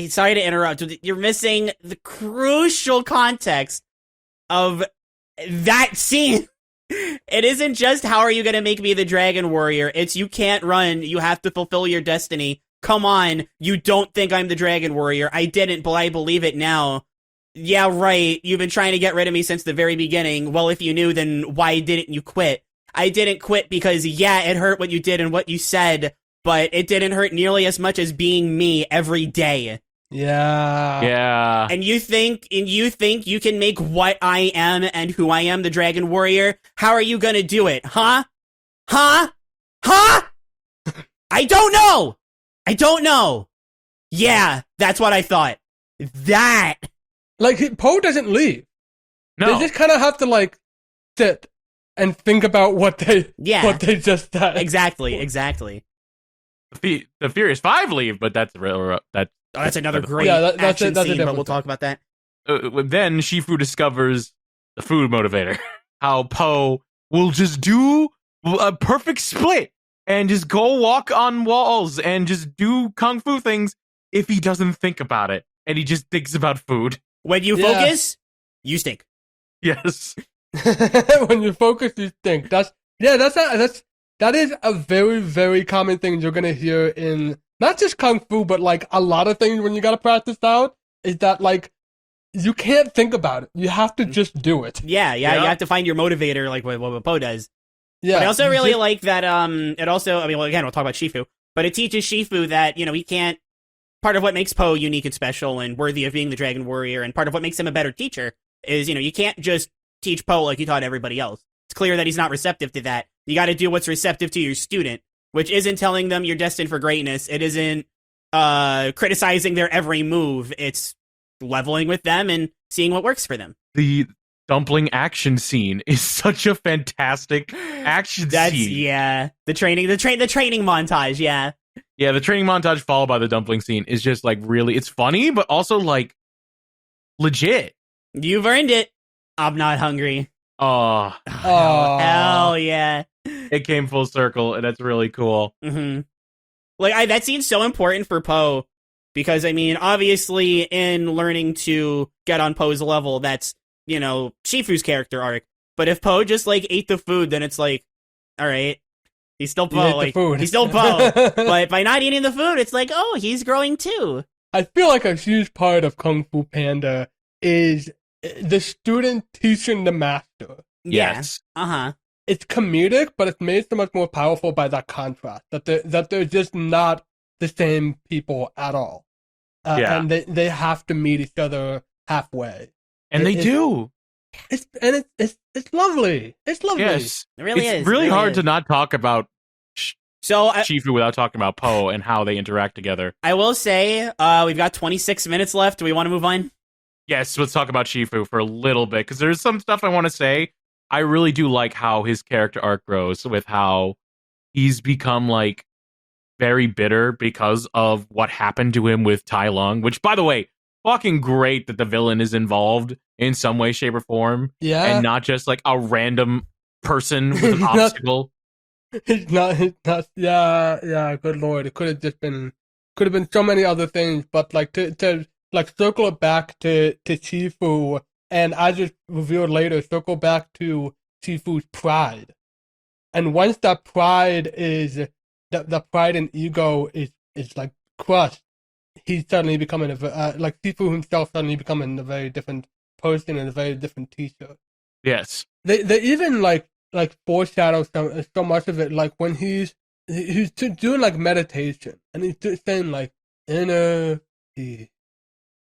Sorry to interrupt. You're missing the crucial context of that scene. It isn't just, how are you going to make me the Dragon Warrior? It's, you can't run. You have to fulfill your destiny. Come on. You don't think I'm the Dragon Warrior. I didn't, but I believe it now. Yeah, right. You've been trying to get rid of me since the very beginning. Well, if you knew, then why didn't you quit? I didn't quit because, yeah, it hurt what you did and what you said, but it didn't hurt nearly as much as being me every day. Yeah. And you think you can make what I am and who I am the Dragon Warrior? How are you gonna do it? Huh? I don't know. Yeah, that's what I thought. That. Like, Poe doesn't leave. No. They just kind of have to, like, sit and think about what they just said. Exactly. The Furious 5 leave, but that's another great that's action a scene, but we'll talk about that. Then Shifu discovers the food motivator. How Poe will just do a perfect split and just go walk on walls and just do kung fu things if he doesn't think about it. And he just thinks about food. When you focus, you stink. Yes. When you focus, you stink. That is a very, very common thing you're gonna hear in not just kung fu, but like a lot of things when you gotta practice out, is that like you can't think about it. You have to just do it. Yeah. You have to find your motivator, like what Poe does. Yeah. But I also really like that. It also, I mean, well, again, we'll talk about Shifu, but it teaches Shifu that, you know, he can't. Part of what makes Poe unique and special and worthy of being the Dragon Warrior, and part of what makes him a better teacher, is, you know, you can't just teach Poe like you taught everybody else. It's clear that he's not receptive to that. You got to do what's receptive to your student, which isn't telling them you're destined for greatness. It isn't criticizing their every move. It's leveling with them and seeing what works for them. The dumpling action scene is such a fantastic action scene. Yeah. The training montage, yeah. Yeah, the training montage followed by the dumpling scene is just like really, it's funny, but also like legit. You've earned it. I'm not hungry. Oh, hell yeah. It came full circle, and that's really cool. Mm-hmm. Like, that scene's so important for Poe Because, I mean, obviously, in learning to get on Poe's level, that's, Shifu's character arc. But if Poe just, ate the food, then it's like, all right, he's still Poe. He's still Poe. But by not eating the food, it's like, oh, he's growing too. I feel like a huge part of Kung Fu Panda is the student teaching the master. Yes. Yeah. Uh-huh. It's comedic, but it's made so much more powerful by that contrast, that they're just not the same people at all. And they have to meet each other halfway. And they do. It's lovely. It's lovely. Yes. It really is. It's really hard to not talk about Shifu without talking about Poe and how they interact together. I will say, we've got 26 minutes left. Do we want to move on? Yes, let's talk about Shifu for a little bit, because there's some stuff I want to say. I really do like how his character arc grows, with how he's become, very bitter because of what happened to him with Tai Lung, which, by the way, fucking great that the villain is involved in some way, shape, or form. Yeah. And not just, a random person with an obstacle. It's not, yeah, good lord. It could have been so many other things, but, to circle it back to Shifu, and as it's revealed later, circle back to Shifu's pride. And once that pride is, the pride and ego is crushed, he's suddenly becoming Shifu himself suddenly becoming a very different person and a very different teacher. Yes. They even, foreshadow so much of it, when he's doing, meditation, and he's just saying, inner peace.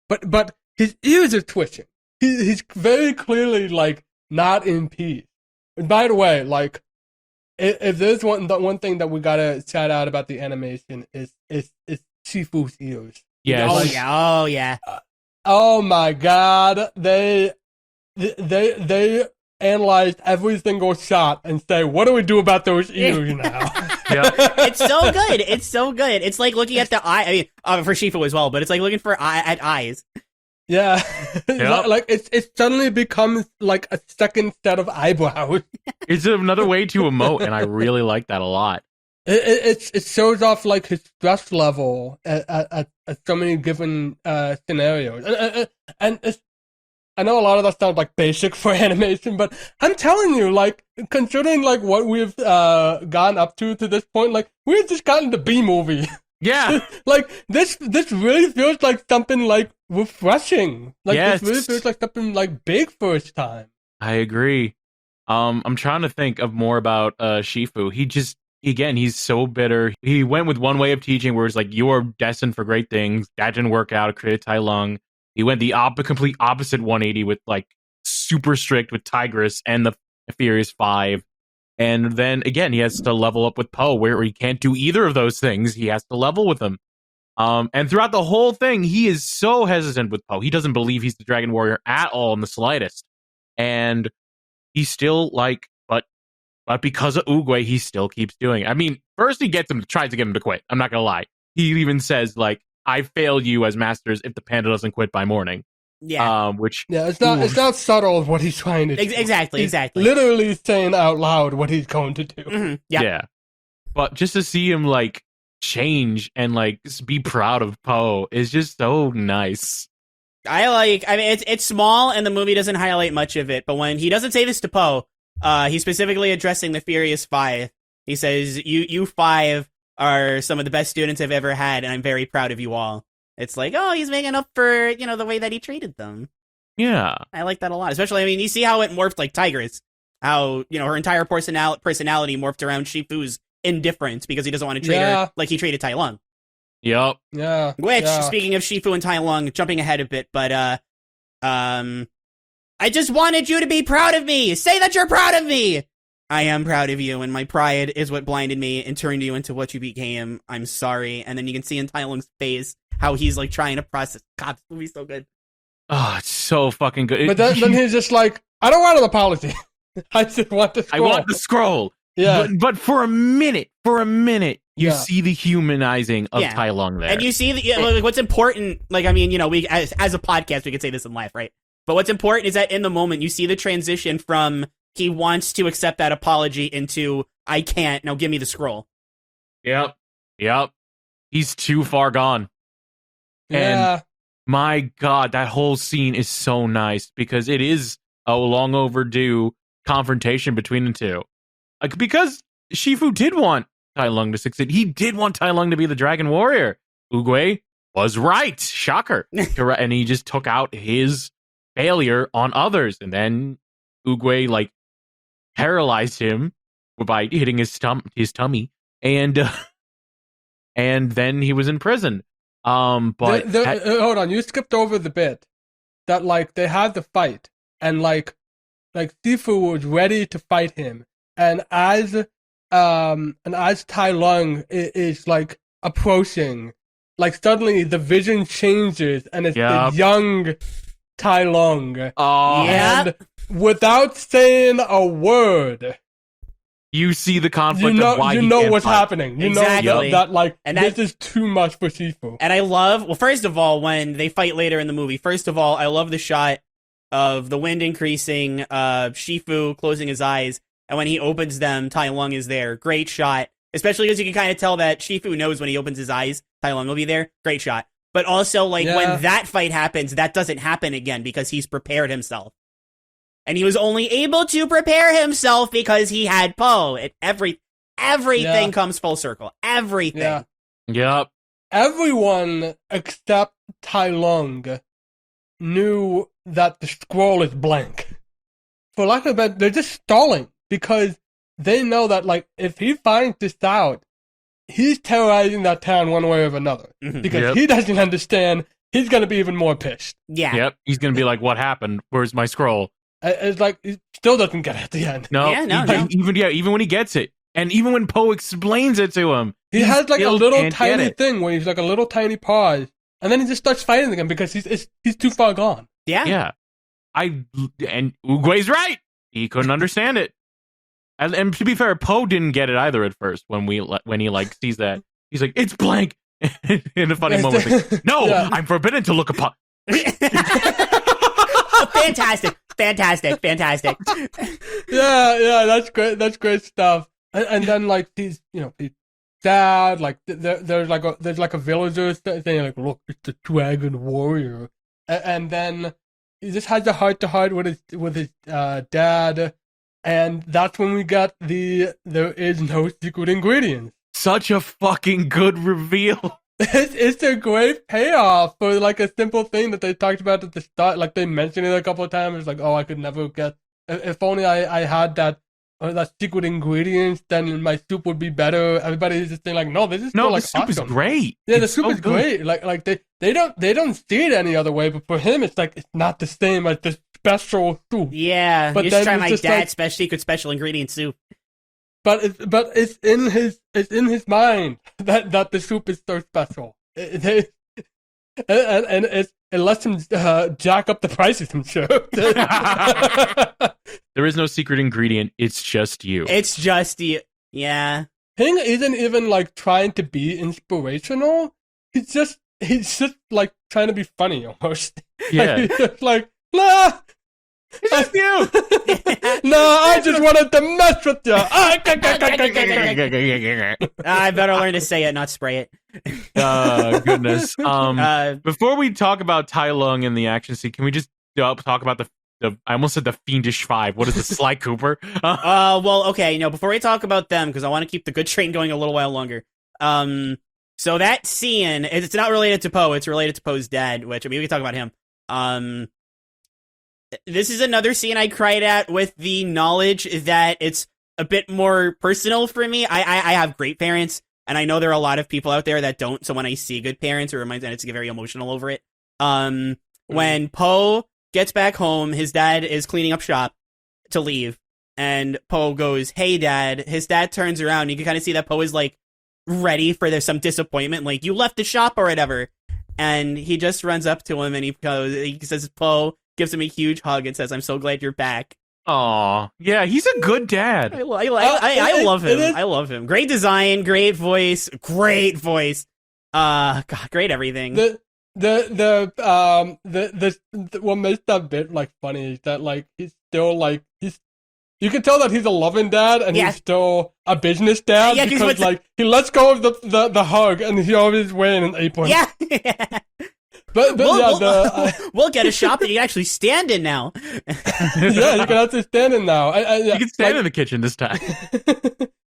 But his ears are twitching. He's very clearly, not in peace. And by the way, if there's one thing that we gotta shout out about the animation is Shifu's ears. Yes. Oh yeah. Oh my god. They analyzed every single shot and say, what do we do about those ears now? Yeah. It's so good. It's so good. It's like looking at the eye. I mean, for Shifu as well, but it's like looking at eyes. Yeah. Yep. It suddenly becomes a second set of eyebrows. It's another way to emote, and I really like that a lot. It shows off his stress level at so many given scenarios, and I know a lot of that sounds basic for animation, but I'm telling you, considering what we've gone up to this point, we've just gotten the B movie. Yeah. This really feels like something refreshing. Yes. This really feels like something big first time. I agree. I'm trying to think of more about Shifu. He's so bitter. He went with one way of teaching where it's you are destined for great things. That didn't work out. It created Tai Lung. He went the complete opposite 180 with super strict with Tigress and the Furious Five. And then again, he has to level up with Poe, where he can't do either of those things. He has to level with him. And throughout the whole thing, he is so hesitant with Poe. He doesn't believe he's the Dragon Warrior at all in the slightest. And he's still but because of Oogway, he still keeps doing it. I mean, first he tries to get him to quit. I'm not gonna lie. He even says I failed you as masters if the panda doesn't quit by morning. Yeah. It's not subtle what he's trying to do. Exactly. Literally saying out loud what he's going to do. Mm-hmm. Yeah. But just to see him change and just be proud of Poe is just so nice. I mean, it's small and the movie doesn't highlight much of it, but when he doesn't say this to Poe, he's specifically addressing the Furious Five. He says, you five are some of the best students I've ever had, and I'm very proud of you all. It's he's making up for, the way that he treated them. Yeah. I like that a lot. Especially, I mean, you see how it morphed Tigress. How, her entire personality morphed around Shifu's indifference because he doesn't want to treat her like he treated Tai Lung. Yep. Yeah. Which, speaking of Shifu and Tai Lung, jumping ahead a bit, but, I just wanted you to be proud of me! Say that you're proud of me! I am proud of you, and my pride is what blinded me and turned you into what you became. I'm sorry. And then you can see in Tai Lung's face how he's, trying to process. God, this movie's so good. Oh, it's so fucking good. But then he's just I don't want an apology. I just want the scroll. I want the scroll. Yeah. But for a minute, you see the humanizing of Tai Lung there. And you see what's important, we as a podcast, we could say this in life, right? But what's important is that in the moment, you see the transition from he wants to accept that apology into I can't, now give me the scroll. Yep. He's too far gone. And my God, that whole scene is so nice because it is a long overdue confrontation between the two. Like, because Shifu did want Tai Lung to succeed. He did want Tai Lung to be the Dragon Warrior. Oogway was right. Shocker. And he just took out his failure on others. And then Oogway, like, paralyzed him by hitting his tummy. And then he was in prison. But hold on, you skipped over the bit that, like, they had the fight, and like Shifu was ready to fight him, and as Tai Lung is like approaching, like, suddenly the vision changes, and it's the young Tai Lung. Oh, and without saying a word, you see the conflict of why you he know can't what's fight. happening. You know that like, and this is too much for Shifu. And I love, well, first of all, when they fight later in the movie, first of all, I love the shot of the wind increasing, Shifu closing his eyes, and when he opens them, Tai Lung is there. Great shot. Especially because you can kind of tell that Shifu knows when he opens his eyes, Tai Lung will be there. Great shot. But also, like, when that fight happens, that doesn't happen again because he's prepared himself. And he was only able to prepare himself because he had Po. Everything comes full circle. Everything. Yeah. Yep. Everyone except Tai Lung knew that the scroll is blank. For lack of a better, they're just stalling because they know that, like, if he finds this out, he's terrorizing that town one way or another. Mm-hmm. Because he doesn't understand, he's going to be even more pissed. Yeah. Yep. He's going to be like, what happened? Where's my scroll? It's like, he still doesn't get it at the end. No. Even when he gets it. And even when Poe explains it to him. He has like a little tiny thing where he's like a little tiny pause. And then he just starts fighting again because he's too far gone. Yeah. Yeah. And Oogway's right. He couldn't understand it. And to be fair, Poe didn't get it either at first when he like sees that. He's like, it's blank. In a funny moment. Like, no, I'm forbidden to look upon. Fantastic. Yeah, that's great. That's great stuff. And then, like, he's sad. Like, there's like a villager saying, like, look, it's the Dragon Warrior. And then he just has a heart-to-heart with his dad. And that's when we got there is no secret ingredient. Such a fucking good reveal. It's a great payoff for, like, a simple thing that they talked about at the start. Like, they mentioned it a couple of times. It's like, oh, I could never get... If only I had that secret ingredient, then my soup would be better. Everybody's just saying, like, no, this is still, like, the soup awesome. Is great. Yeah, it's the soup is great. Like they don't see it any other way, but for him, it's like, it's not the same as the special soup. Yeah, but you should try my dad's special ingredient soup. But it's in his mind that the soup is so special. And it lets him jack up the prices, I'm sure. There is no secret ingredient. It's just you. It's just you. Yeah. Ping isn't even, like, trying to be inspirational. He's just like trying to be funny almost. Yeah. He's just like, nah. It's just you. No, I just wanted to mess with you. I better learn to say it, not spray it. Goodness. Before we talk about Tai Lung and the action scene, can we just talk about the I almost said the Fiendish Five. What is the Sly Cooper? Well, okay. No, before we talk about them, because I want to keep the good train going a little while longer. So that scene, it's not related to Poe. It's related to Poe's dad, which, I mean, we can talk about him. This is another scene I cried at with the knowledge that it's a bit more personal for me. I have great parents, and I know there are a lot of people out there that don't, so when I see good parents, it reminds me that it's very emotional over it. When Poe gets back home, his dad is cleaning up shop to leave, and Poe goes, "Hey, Dad." His dad turns around, and you can kind of see that Poe is, like, ready for some disappointment, like, you left the shop or whatever. And he just runs up to him, and he says, Poe, gives him a huge hug and says, "I'm so glad you're back." Aw, yeah, he's a good dad. I love him. I love him. Great design, great voice. God, great everything. What makes that bit, like, funny is that, like, he's still, like, you can tell that he's a loving dad, and he's still a business dad, because, like, he lets go of the hug, and he always weighing an 8 point. Yeah. We'll get a shop that you can actually stand in now. Yeah, you can actually stand in now. You can stand in the kitchen this time.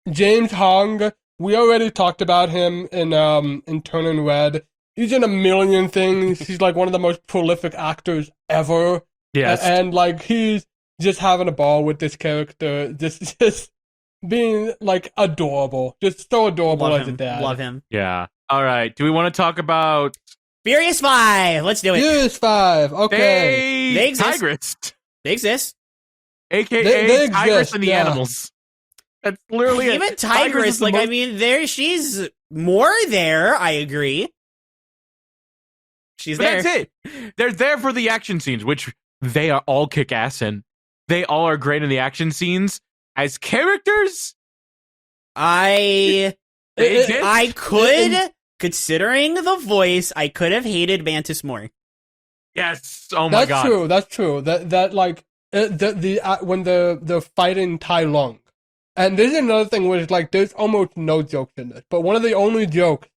James Hong, we already talked about him in Turning Red. He's in a million things. He's like one of the most prolific actors ever. Yes. And like he's just having a ball with this character, just being like adorable. Just so adorable as a dad. Love him. Yeah. All right. Do we want to talk about Furious 5? Let's do it. Furious 5. Okay. They exist. Tigress. They exist. AKA They Tigress exist, and the yeah. Animals. That's literally it. Even Tigress, like, I mean, she's more there, I agree. She's But there. that's it. They're there for the action scenes, which they are all kick ass in. They all are great in the action scenes. As characters, I could, It- considering the voice, I could have hated Mantis more. yes. Oh my god. That's true. That like when they're fighting Tai Lung, and this is another thing where it's like there's almost no jokes in this, but one of the only jokes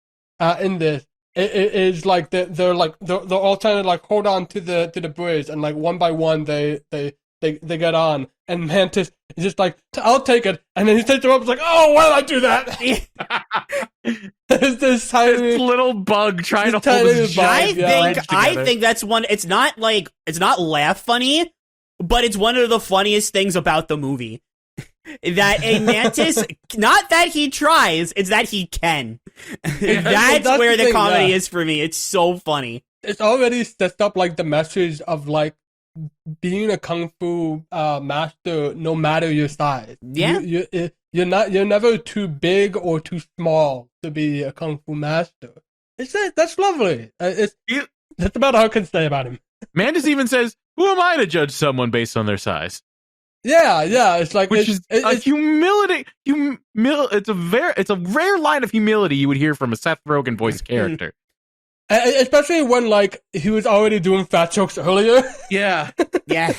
in this is like they're all trying to like hold on to the bridge, and like one by one they get on, and Mantis is just like, I'll take it, and then he takes the rope. It's like, oh, why did I do that? There's this tiny This little bug trying to this hold tiny his bug, giant yeah. legs I together. think that's one. It's not laugh funny, but it's one of the funniest things about the movie. That a Mantis, not that he tries, it's that he can. That's where the thing, comedy yeah. is for me. It's so funny. It's already set up like the message of like being a kung fu master, no matter your size. Yeah. You're never too big or too small to be a kung fu master. That's lovely. That's about all I can say about him. Mandis even says, "Who am I to judge someone based on their size?" Yeah. It's like Which is a humility. It's a rare line of humility you would hear from a Seth Rogen voiced character. especially when like he was already doing fat jokes earlier. Yeah. Yeah.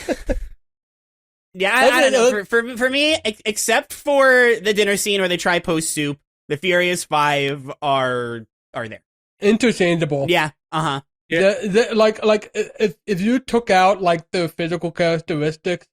Yeah, I don't know. For me, except for the dinner scene where they try post soup, the Furious 5 are there. Interchangeable. Yeah. Uh-huh. Yeah. Like if you took out like the physical characteristics,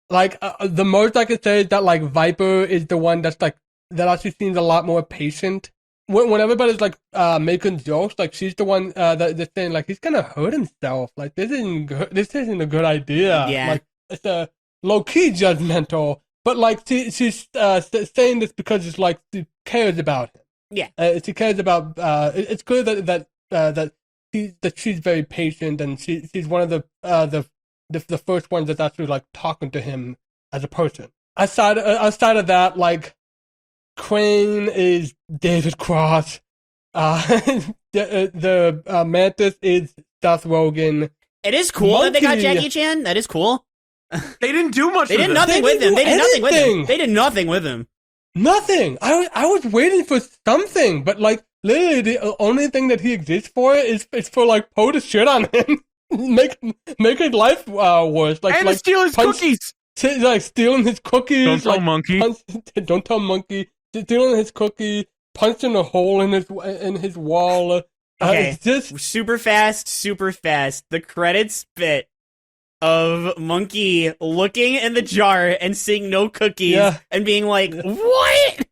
like the most I could say is that like Viper is the one that's like that actually seems a lot more patient. When everybody's like making jokes, like she's the one that's saying like he's gonna hurt himself. Like this isn't good. This isn't a good idea. Yeah. Like it's a low key judgmental, but like she's saying this because it's like she cares about him. Yeah. She cares about. It's clear that she's very patient, and she's one of the first ones that's actually like talking to him as a person. Outside of that, like Crane is David Cross. The Mantis is Seth Rogen. It is cool that they got Monkey. Jackie Chan. That is cool. They didn't do much. They did with nothing it. with him. They did nothing with him. anything. They did nothing with him. Nothing. I was waiting for something, but like literally the only thing that he exists for is for like Poe to shit on him, make his life worse. Like And like steal his cookies. like stealing his cookies. Don't tell like, Monkey. Don't tell Monkey. Stealing his cookie, punching a hole in his wall. Okay. It's just Super fast. The credits bit of Monkey looking in the jar and seeing no cookies and being like, "What?"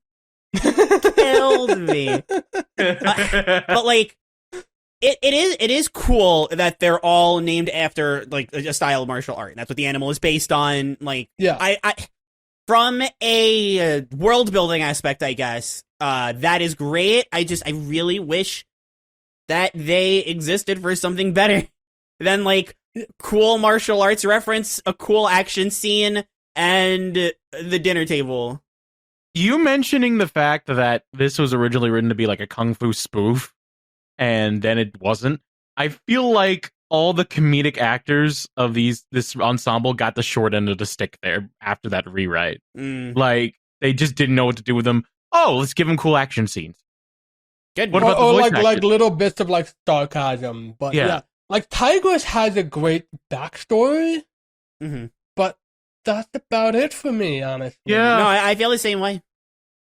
Killed me. But like, it is cool that they're all named after like a style of martial art. That's what the animal is based on. Like, yeah. I from a world building aspect, I guess, that is great. I really wish that they existed for something better than like cool martial arts reference, a cool action scene, and the dinner table. You mentioning the fact that this was originally written to be like a kung fu spoof, and then it wasn't. I feel like all the comedic actors of this ensemble got the short end of the stick there after that rewrite. Like they just didn't know what to do with them. Oh, let's give them cool action scenes. Good. What about the voice actors? like little bits of like sarcasm, but yeah. Like Tigress has a great backstory, but that's about it for me, honestly. Yeah. No, I feel the same way.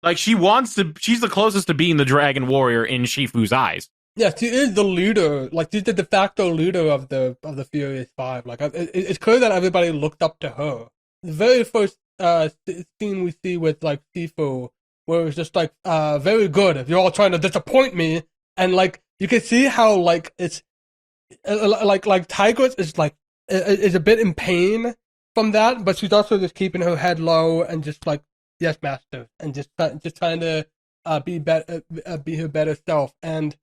Like she's the closest to being the Dragon Warrior in Shifu's eyes. Yeah, she is the leader. Like, she's the de facto leader of the Furious Five. Like, it's clear that everybody looked up to her. The very first scene we see with like Sifu, where it's just like very good. If you're all trying to disappoint me, and like you can see how like it's like Tigress is like is a bit in pain from that, but she's also just keeping her head low and just like, yes, master, and just trying to be her better self. And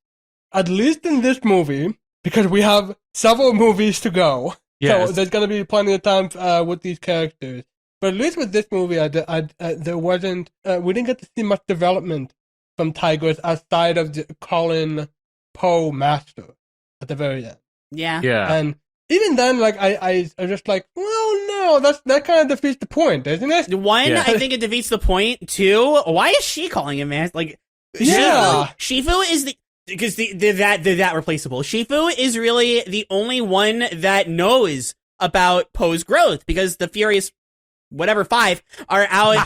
at least in this movie, because we have several movies to go, so there's gonna be plenty of time with these characters. But at least with this movie, there wasn't we didn't get to see much development from Tigress outside of calling Poe master at the very end. Yeah. And even then, like I was just like, well, no, that kind of defeats the point, doesn't it? One, I think it defeats the point. Two, why is she calling him man? Like, Shifu is because they're that replaceable. Shifu is really the only one that knows about Poe's growth, because the Furious Five are out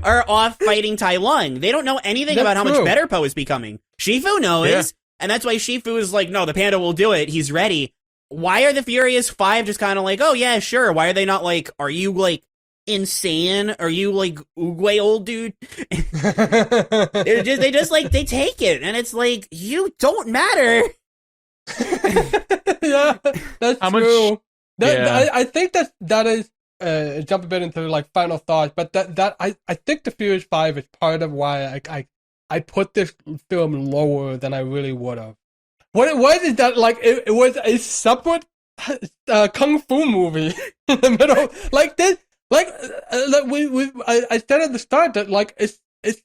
are off fighting Tai Lung. They don't know anything about how much better Poe is becoming. Shifu knows, and that's why Shifu is like, no, the panda will do it. He's ready. Why are the Furious Five just kind of like, oh yeah, sure? Why are they not like, are you like insane? Are you like Oogway old dude? they just like, they take it, and it's like, you don't matter. Yeah, that's true. I think that is jump a bit into like final thoughts, but I think the Furious Five is part of why I put this film lower than I really would have. What it was is that like it was a separate kung fu movie in the middle, like this. Like I said at the start that like it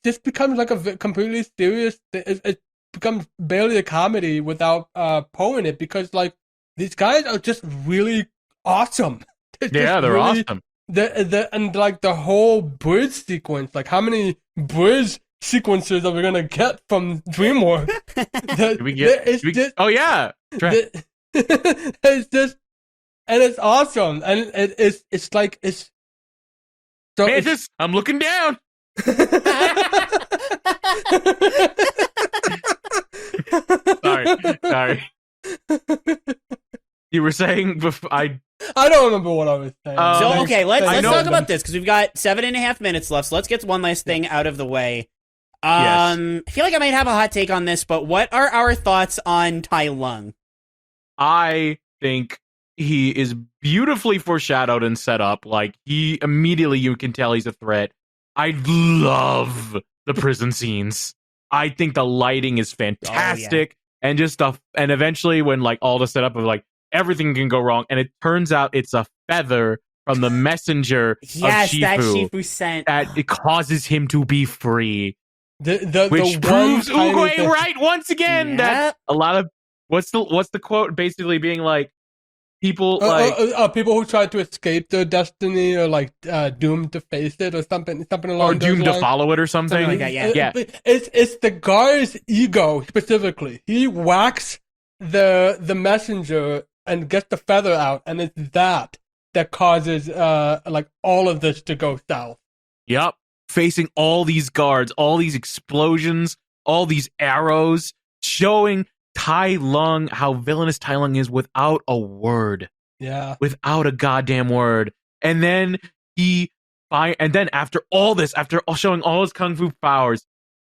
just becomes like a completely serious. It becomes barely a comedy without Poe in it, because like these guys are just really awesome. They're really awesome. And like the whole bridge sequence, like how many bridge sequences are we gonna get from DreamWorks? It's just, and it's awesome, and it's like it's. So Mantis, I'm looking down. Sorry. You were saying before I don't remember what I was saying. So okay, let's talk about this, because we've got 7.5 minutes left. So let's get one last thing out of the way. I feel like I might have a hot take on this, but what are our thoughts on Tai Lung? I think he is beautifully foreshadowed and set up. Like, he immediately, you can tell he's a threat. I love the prison scenes. I think the lighting is fantastic. And just stuff. And eventually, when like all the setup of like everything can go wrong, and it turns out it's a feather from the messenger of Shifu, that Shifu sent, that it causes him to be free. Which the proves Oogway right once again. That a lot of what's the quote basically being like, people people who try to escape their destiny are like doomed to face it, or something along or those doomed lines. to follow it, or something like that. Yeah. It's the guy's ego specifically. He whacks the messenger and gets the feather out, and it's that causes like all of this to go south. Yep. Facing all these guards, all these explosions, all these arrows, showing Tai Lung, how villainous Tai Lung is without a word. Yeah. Without a goddamn word. And then after all this, after showing all his kung fu powers,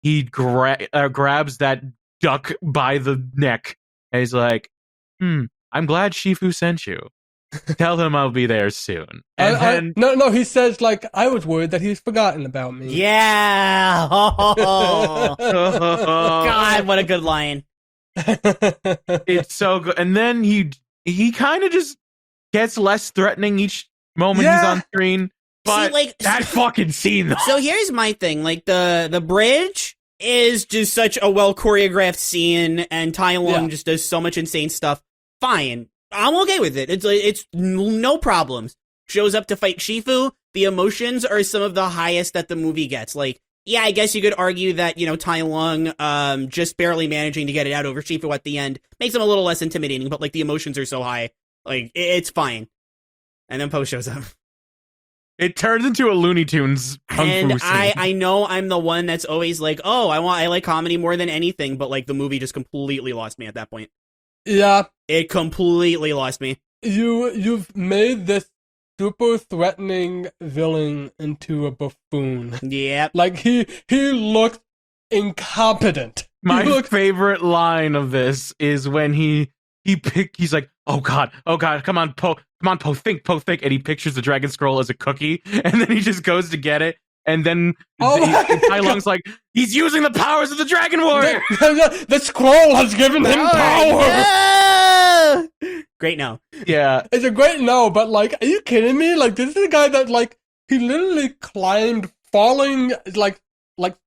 he grabs that duck by the neck, and he's like, I'm glad Shifu sent you. Tell him I'll be there soon. And no, he says, like, I was worried that he's forgotten about me. Yeah. Oh. God, what a good line. It's so good. And then he kind of just gets less threatening each moment he's on screen. But see, like, that fucking scene, though. So here's my thing. Like, the bridge is just such a well choreographed scene, and Tai Lung just does so much insane stuff. Fine. I'm okay with it. It's no problems. Shows up to fight Shifu. The emotions are some of the highest that the movie gets. Like, yeah, I guess you could argue that, Tai Lung, just barely managing to get it out over Shifu at the end makes him a little less intimidating, but like the emotions are so high. Like, it's fine. And then Poe shows up. It turns into a Looney Tunes kung And fu scene. I know I'm the one that's always like, oh, I like comedy more than anything, but like the movie just completely lost me at that point. Yeah. It completely lost me. You've made this super threatening villain into a buffoon. Yep. Like he looked incompetent. My favorite line of this is when he's like, oh god, come on, Poe, think, and he pictures the dragon scroll as a cookie, and then he just goes to get it, and then Tai Lung's like, he's using the powers of the Dragon Warrior. The scroll has given him power. No! Great no. Yeah, it's a great no, but like, are you kidding me? Like, this is a guy that like he literally climbed, falling like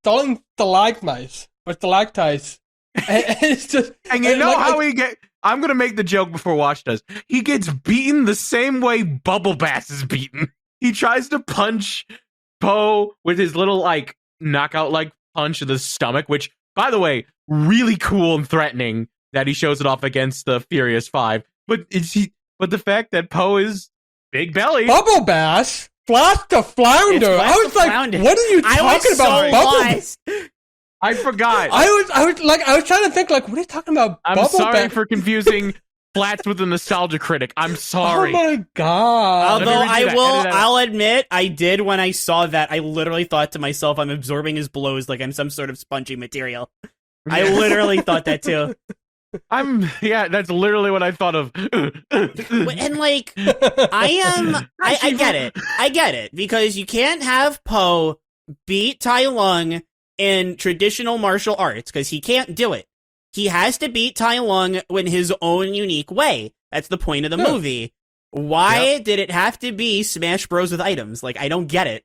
falling stalagmites or stalactites. And it's just, and you know how he get. I'm gonna make the joke before Watch does. He gets beaten the same way Bubble Bass is beaten. He tries to punch Poe with his little like knockout like punch in the stomach, which, by the way, really cool and threatening that he shows it off against the Furious Five. But the fact that Poe is big belly. Bubble Bass, Flash the Flounder. I was like, Flounder. what are you talking about? Bubble Bass? I forgot. I was trying to think like, what are you talking about? I'm sorry for confusing Flats with a nostalgia critic. I'm sorry. Oh my god. Although I'll admit, I did when I saw that. I literally thought to myself, I'm absorbing his blows like I'm some sort of spongy material. I literally thought that too. That's literally what I thought of. And like, I get it, because you can't have Poe beat Tai Lung in traditional martial arts, because he can't do it. He has to beat Tai Lung in his own unique way. That's the point of the movie. Why did it have to be Smash Bros with items? Like, I don't get it.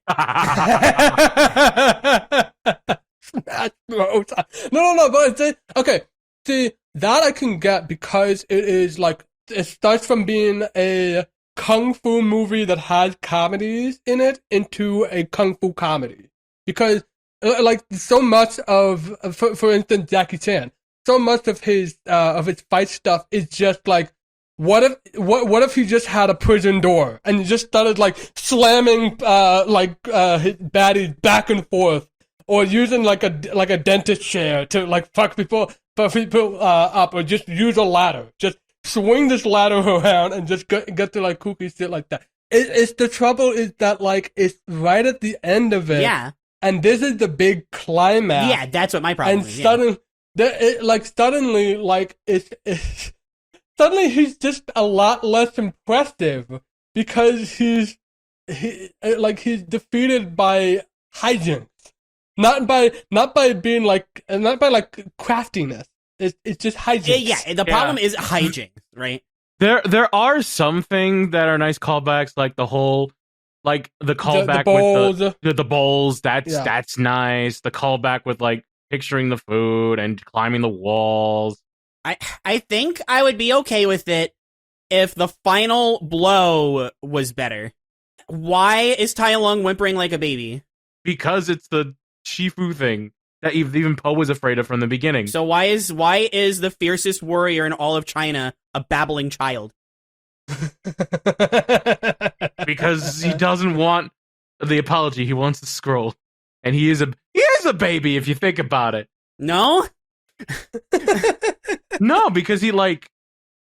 Smash Bros. No, but okay. See, that I can get because it is like, it starts from being a kung fu movie that has comedies in it into a kung fu comedy. Because like so much of, for instance, Jackie Chan, so much of his fight stuff is just like, what if he just had a prison door and he just started like slamming his baddies back and forth, or using like a dentist chair to like fuck people up, or just use a ladder, just swing this ladder around and just get to like kooky shit like that. It's the trouble is that like it's right at the end of it. Yeah. And this is the big climax. Yeah, that's what my problem is. And suddenly he's just a lot less impressive because he's defeated by hijinks, not by craftiness. It's just hijinks. Yeah. The problem is hijinks, right? There are some things that are nice callbacks, like the whole. Like the callback with the bowls, that's nice. The callback with like picturing the food and climbing the walls. I think I would be okay with it if the final blow was better. Why is Tai Lung whimpering like a baby? Because it's the Shifu thing that even Poe was afraid of from the beginning. So why is the fiercest warrior in all of China a babbling child? Because he doesn't want the apology, he wants the scroll, and he is a baby if you think about it. No, no, because he like.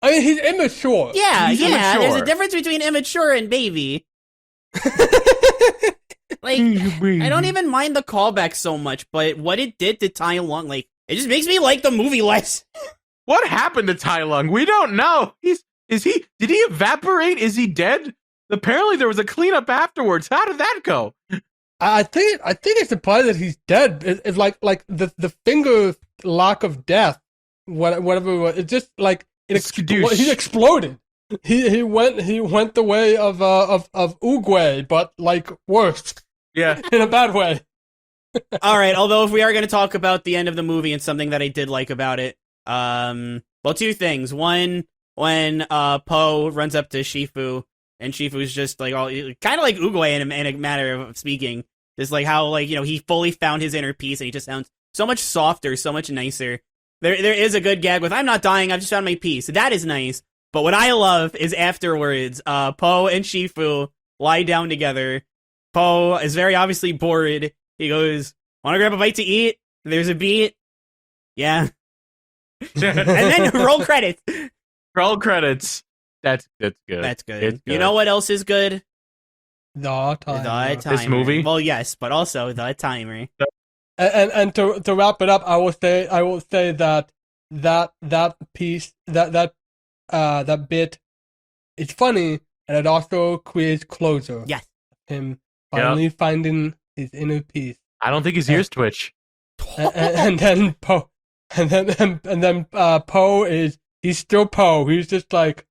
I mean, he's immature. Yeah, he's immature. There's a difference between immature and baby. Like, I don't even mind the callback so much, but what it did to Tai Lung, like, it just makes me like the movie less. What happened to Tai Lung? We don't know. Did he evaporate? Is he dead? Apparently there was a cleanup afterwards. How did that go? I think it's implied that he's dead. It's like the finger lock of death, whatever it was. It's just like he exploded. He went the way of Oogway, but like worse. Yeah. In a bad way. All right, although if we are going to talk about the end of the movie and something that I did like about it, well, two things. One, when Poe runs up to Shifu, and Shifu's just like all kind of like Oogway in a matter of speaking, just like how like he fully found his inner peace, and he just sounds so much softer, so much nicer. There is a good gag with "I'm not dying, I've just found my peace." That is nice, but what I love is afterwards, Poe and Shifu lie down together, Poe is very obviously bored. He goes, "Want to grab a bite to eat? There's a beat." Yeah. And then roll credits. Roll credits. That's good. That's good. It's good. You know what else is good? The timer. This movie? Well, yes, but also the timer. And to wrap it up, I will say that piece that bit, it's funny, and it also creates closure. Yes. Him finally finding his inner peace. I don't think his ears twitch. And then Poe, Poe he's still Poe. He's just like,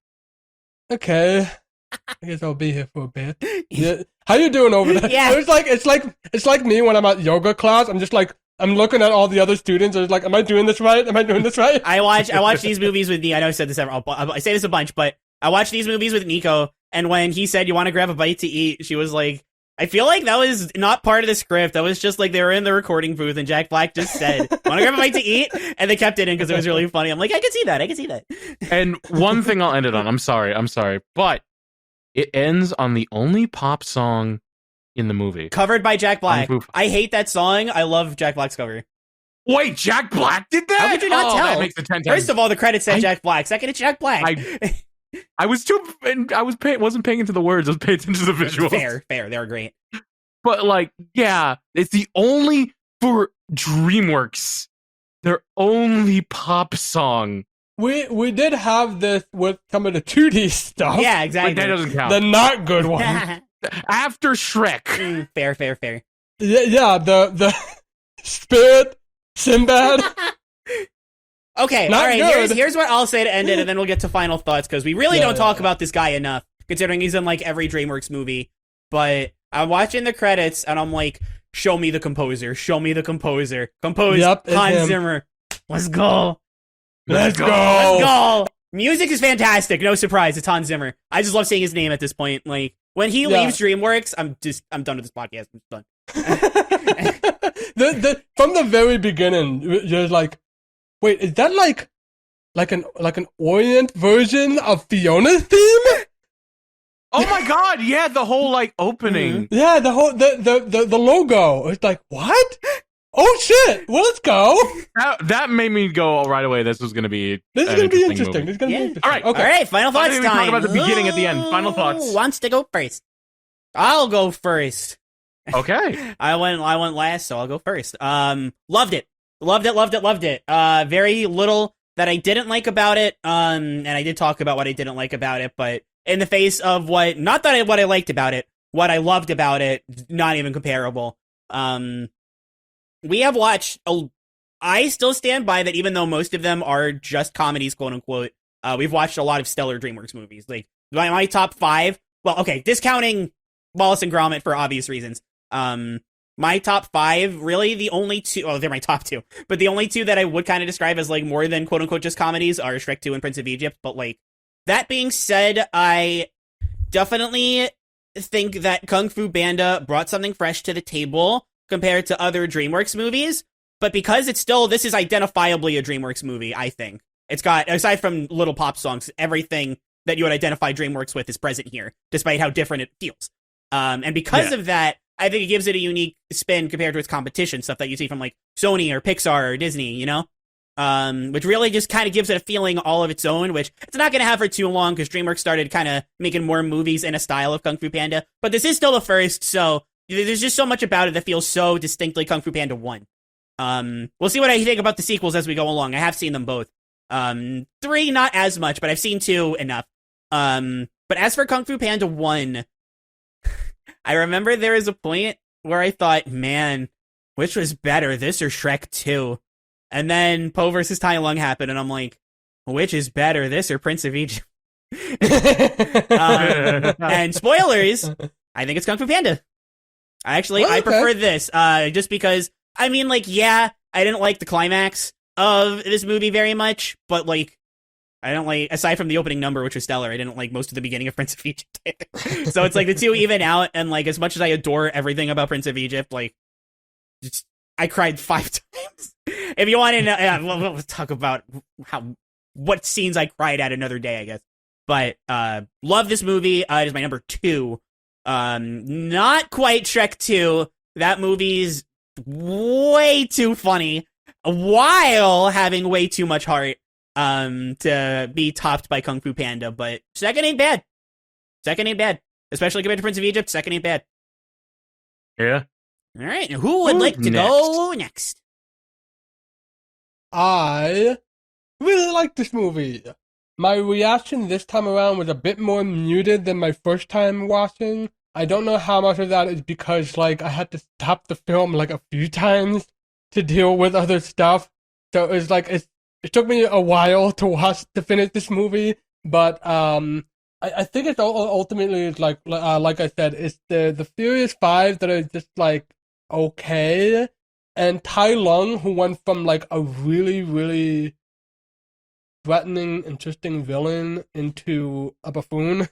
okay, I guess I'll be here for a bit. Yeah. How you doing over there? Yeah. It's like me when I'm at yoga class. I'm just like, I'm looking at all the other students. And it's like, am I doing this right? Am I doing this right? I watch these movies with I know I said this I say this a bunch, but I watch these movies with Nico, and when he said, "You want to grab a bite to eat?" she was like, I feel like that was not part of the script. That was just like they were in the recording booth and Jack Black just said, "Want to grab a bite to eat?" And they kept it in because it was really funny. I'm like, I can see that. And one thing I'll end it on. I'm sorry, but it ends on the only pop song in the movie, covered by Jack Black. I hate that song. I love Jack Black's cover. Wait, Jack Black did that? How could you not tell? That makes it 10 times. First of all, the credits said Jack Black. Second, it's Jack Black. I wasn't paying into the words. I was paying attention to the visuals. Fair. They were great. But like, yeah, it's the only for DreamWorks, their only pop song. We did have this with some of the 2D stuff. Yeah, exactly. But that doesn't count. The not good one. After Shrek. Fair. Yeah, the Spirit, Sinbad. Okay, not all right, good. here's what I'll say to end it, and then we'll get to final thoughts, because we really don't talk about this guy enough, considering he's in, like, every DreamWorks movie. But I'm watching the credits, and I'm like, show me the composer. Composed Hans Zimmer. Let's go. Let's go. Music is fantastic. No surprise, it's Hans Zimmer. I just love saying his name at this point. Like, when he leaves DreamWorks, I'm done with this podcast. I'm done. From the very beginning, you're like, wait, is that like an Orient version of Fiona's theme? Oh my god, yeah, the whole like opening. Mm-hmm. Yeah, the logo. It's like, what? Oh shit! Well, let's go. That made me go right away. This was going to be interesting. All right. Final thoughts time. Talk about the beginning at the end. Final thoughts. Who wants to go first? I'll go first. Okay. I went last, so I'll go first. Loved it. Very little that I didn't like about it. And I did talk about what I didn't like about it, but in the face of what I liked about it, what I loved about it, not even comparable. We have watched, I still stand by that, even though most of them are just comedies, quote unquote, we've watched a lot of stellar DreamWorks movies. Like, my top 5, well, okay, discounting Wallace and Gromit for obvious reasons. My top 5, really the only 2, well, they're my top 2, but the only 2 that I would kind of describe as, like, more than quote unquote just comedies are Shrek 2 and Prince of Egypt. But, like, that being said, I definitely think that Kung Fu Panda brought something fresh to the table compared to other DreamWorks movies, but because this is identifiably a DreamWorks movie, I think. It's got, aside from little pop songs, everything that you would identify DreamWorks with is present here, despite how different it feels. And because of that, I think it gives it a unique spin compared to its competition, stuff that you see from, like, Sony or Pixar or Disney, you know? Which really just kind of gives it a feeling all of its own, which it's not going to have for too long, because DreamWorks started kind of making more movies in a style of Kung Fu Panda, but this is still the first, so there's just so much about it that feels so distinctly Kung Fu Panda 1. We'll see what I think about the sequels as we go along. I have seen them both. 3, not as much, but I've seen 2 enough. But as for Kung Fu Panda 1, I remember there was a point where I thought, man, which was better, this or Shrek 2? And then Poe versus Tai Lung happened, and I'm like, which is better, this or Prince of Egypt? And spoilers, I think it's Kung Fu Panda. I prefer this, just because, I mean, like, yeah, I didn't like the climax of this movie very much, but, like, I don't like, aside from the opening number, which was stellar, I didn't like most of the beginning of Prince of Egypt. So it's like the 2 even out, and, like, as much as I adore everything about Prince of Egypt, like, I cried 5 times. If you want to, we'll talk about what scenes I cried at another day, I guess. But love this movie. It is my number 2. Not quite Shrek 2. That movie's way too funny while having way too much heart to be topped by Kung Fu Panda, but second ain't bad. Especially compared to Prince of Egypt, second ain't bad. Yeah. All right, who would like to go next? I really like this movie. My reaction this time around was a bit more muted than my first time watching. I don't know how much of that is because, like, I had to stop the film, like, a few times to deal with other stuff. So it was like, it took me a while to finish this movie, but, I think it's ultimately, like I said, it's the Furious Five that are just, like, okay, and Tai Lung, who went from, like, a really, really threatening, interesting villain into a buffoon.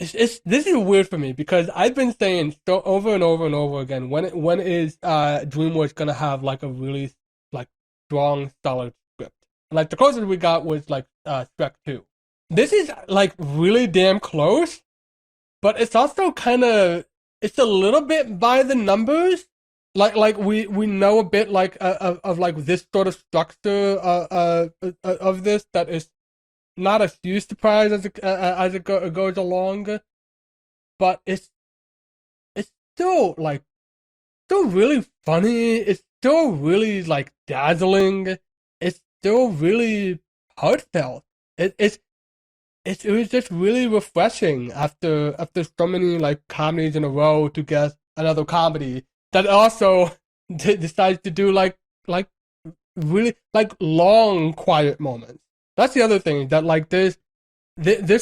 This is weird for me because I've been saying so over and over and over again, when is DreamWorks gonna have, like, a really, like, strong, solid script? Like, the closest we got was, like, Shrek 2. This is, like, really damn close, but it's also it's a little bit by the numbers. Like we know a bit, like, of like, this sort of structure of this that is not a huge surprise as it goes along, but it's still, like, still really funny. It's still really, like, dazzling. It's still really heartfelt. It was just really refreshing after so many, like, comedies in a row to get another comedy that also decides to do, like really, like, long quiet moments. That's the other thing, that, like, this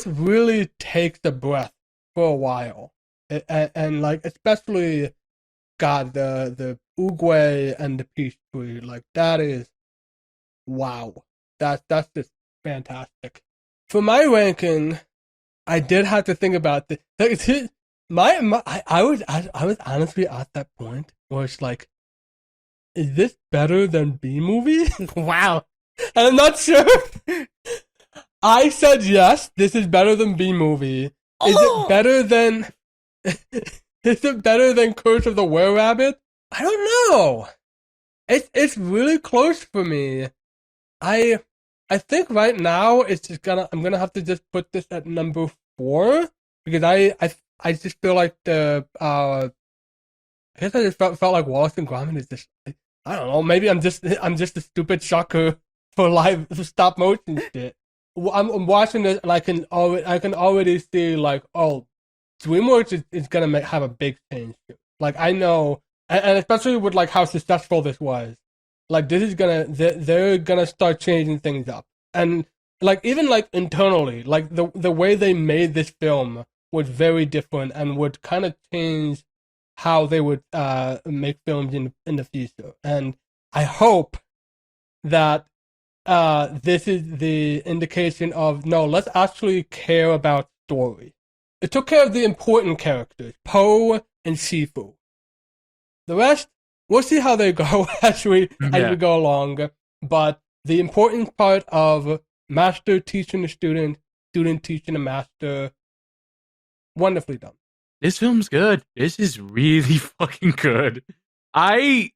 really takes a breath for a while, and like, especially, God, the Oogway and the Peach Tree, like, that is, wow, that's just fantastic. For my ranking, I did have to think about this. I was honestly at that point where it's like, is this better than B-movie? Wow. And I'm not sure. I said yes, this is better than B-movie. Is it better than Curse of the Were-Rabbit? I don't know. It's really close for me. I think right now I'm gonna have to just put this at number 4 because I just feel like I guess I just felt like Wallace and Gromit is just, I don't know, maybe I'm just a stupid sucker for stop motion shit. I'm watching it and I can already see, like, oh, DreamWorks is gonna have a big change here. Like, I know, and especially with, like, how successful this was. Like, they're gonna start changing things up. And, like, even, like, internally, like, the way they made this film was very different and would kind of change how they would make films in the future. And I hope that this is the indication of, no, let's actually care about story. It took care of the important characters, Po and Shifu. The rest, we'll see how they go as we go along. But the important part of master teaching the student, student teaching the master, wonderfully done. This film's good. This is really fucking good. I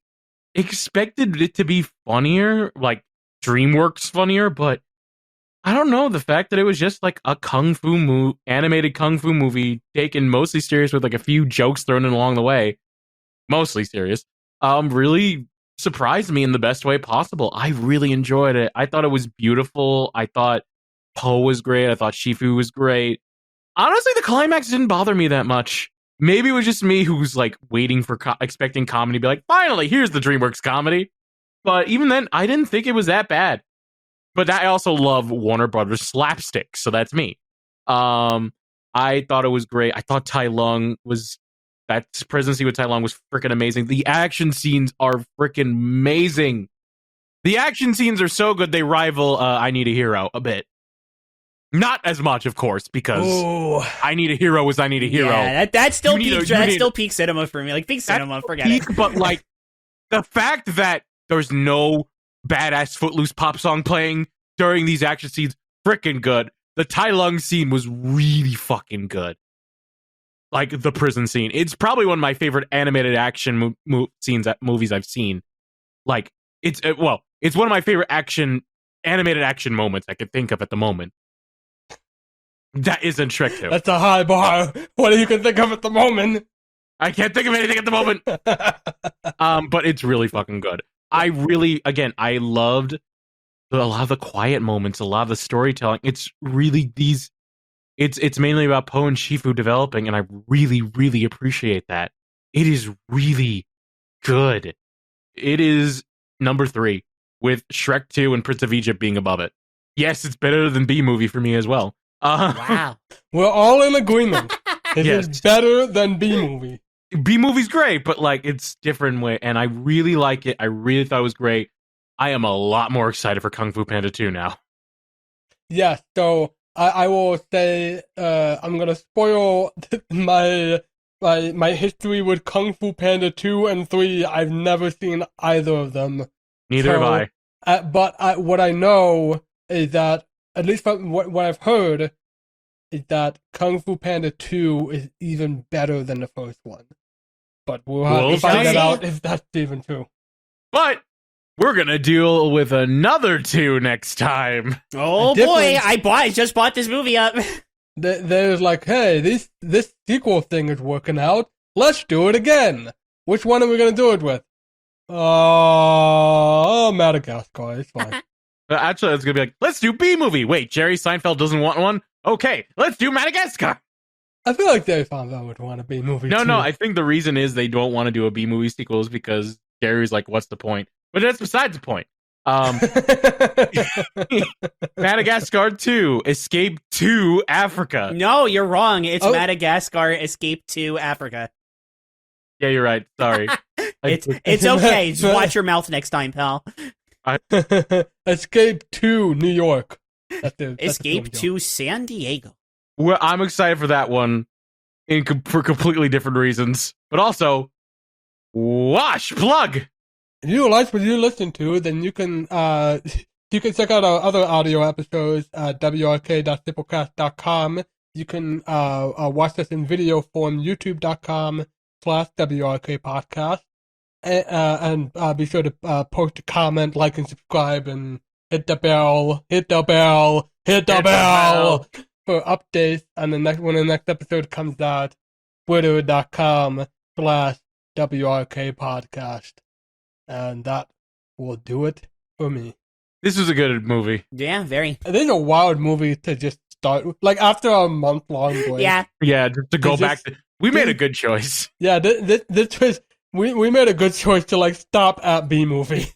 expected it to be funnier, like DreamWorks funnier, but I don't know. The fact that it was just like a animated kung fu movie, taken mostly serious with, like, a few jokes thrown in along the way, mostly serious, really surprised me in the best way possible. I really enjoyed it. I thought it was beautiful. I thought Po was great. I thought Shifu was great. Honestly, the climax didn't bother me that much. Maybe it was just me who's, like, waiting for expecting comedy to be like, finally, here's the DreamWorks comedy. But even then, I didn't think it was that bad. But I also love Warner Brothers slapstick, so that's me. I thought it was great. I thought that presidency with Tai Lung was freaking amazing. The action scenes are freaking amazing. The action scenes are so good they rival I Need a Hero a bit. Not as much, of course, because I Need a Hero was I Need a Hero. Yeah, that still peak cinema for me. Like, peak cinema, forget it. But, like, the fact that there's no badass Footloose pop song playing during these action scenes, freaking good. The Tai Lung scene was really fucking good. like the prison scene. It's probably one of my favorite animated action movies I've seen. Like it's one of my favorite animated action moments I could think of at the moment. That isn't Shrek 2. That's a high bar. What you can think of at the moment? I can't think of anything at the moment. But it's really fucking good. I loved a lot of the quiet moments, a lot of the storytelling. It's really it's mainly about Poe and Shifu developing, and I really, really appreciate that. It is really good. It is number 3, with Shrek 2 and Prince of Egypt being above it. Yes, it's better than B-movie for me as well. Wow. We're all in agreement. It Yes. is better than B-movie. B-movie's great, but like it's different way, and I really like it. I really thought it was great. I am a lot more excited for Kung Fu Panda 2 now. Yes, so I will say I'm gonna spoil my history with Kung Fu Panda 2 and 3. I've never seen either of them. Neither have I. But what I know is that, at least from what I've heard, is that Kung Fu Panda 2 is even better than the first one. But we'll have to find that out if that's even true. But we're gonna deal with another 2 next time. Oh boy, I just bought this movie up. There's like, hey, this sequel thing is working out. Let's do it again. Which one are we gonna do it with? Madagascar. It's fine. Actually, it's gonna be like, let's do B-movie. Wait, Jerry Seinfeld doesn't want one? Okay, let's do Madagascar. I feel like Jerry Seinfeld would want a B-movie. No, too. I think the reason is they don't want to do a B-movie sequel is because Jerry's like, what's the point? But that's besides the point. Madagascar 2, Escape to Africa. No, you're wrong. It's Madagascar Escape to Africa. Yeah, you're right. Sorry. It's okay. Just watch your mouth next time, pal. Escape to New York. Escape to San Diego. Well, I'm excited for that one for completely different reasons. But also, wash plug. If you like what you listen to, then you can check out our other audio episodes at wrk.simplecast.com. You can watch us in video form, youtube.com/WRK podcast. And be sure to post a comment, like, and subscribe, and hit the bell for updates on when the next episode comes out. Twitter.com/WRK podcast. And that will do it for me. This was a good movie. Yeah, very. It is a wild movie to just start, like, after a month-long break. Yeah, just to go back. We made a good choice. Yeah, this was... We made a good choice to, like, stop at B-movie.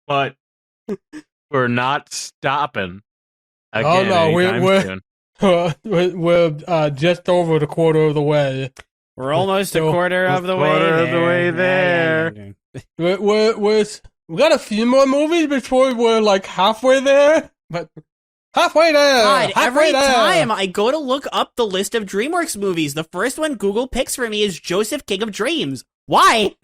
But we're not stopping. Again, we're just over the quarter of the way. We're almost a quarter of the way there. We got a few more movies before we're like halfway there, but halfway there. God, every time I go to look up the list of DreamWorks movies, the first one Google picks for me is Joseph, King of Dreams. Why?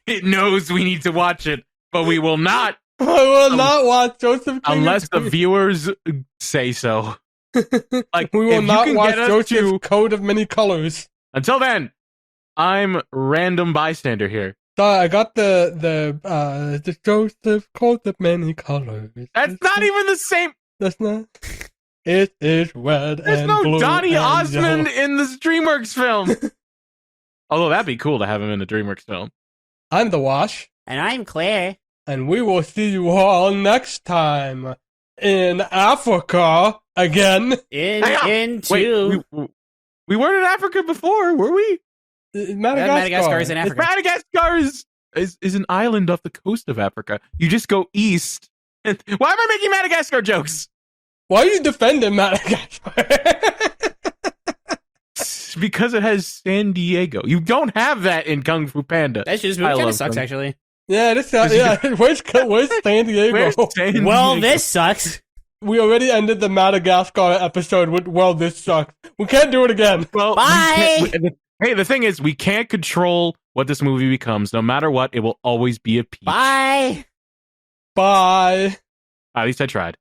It knows we need to watch it, but we will not. I will not watch Joseph King unless of the Dreams. Viewers say so. Like, we will not watch Joseph's Code of Many Colors. Until then, I'm Random Bystander here. Sorry, I got the Joseph Code of Many Colors. That's not even the same. That's not. It is red There's and no blue Donny and Osmond yellow. in this DreamWorks film. Although that'd be cool to have him in a DreamWorks film. I'm the Wash. And I'm Claire. And we will see you all next time in Africa again. We weren't in Africa before, were we? Madagascar is in Africa. Madagascar is an island off the coast of Africa. You just go east. Why am I making Madagascar jokes? Why are you defending Madagascar? Because it has San Diego. You don't have that in Kung Fu Panda. That just kind of sucks, actually. Yeah, where's San Diego? Where's San Well, Diego? this sucks. We already ended the Madagascar episode with, well, this sucks. We can't do it again. Well, bye! Hey, the thing is, we can't control what this movie becomes. No matter what, it will always be a peach. Bye! Bye. At least I tried.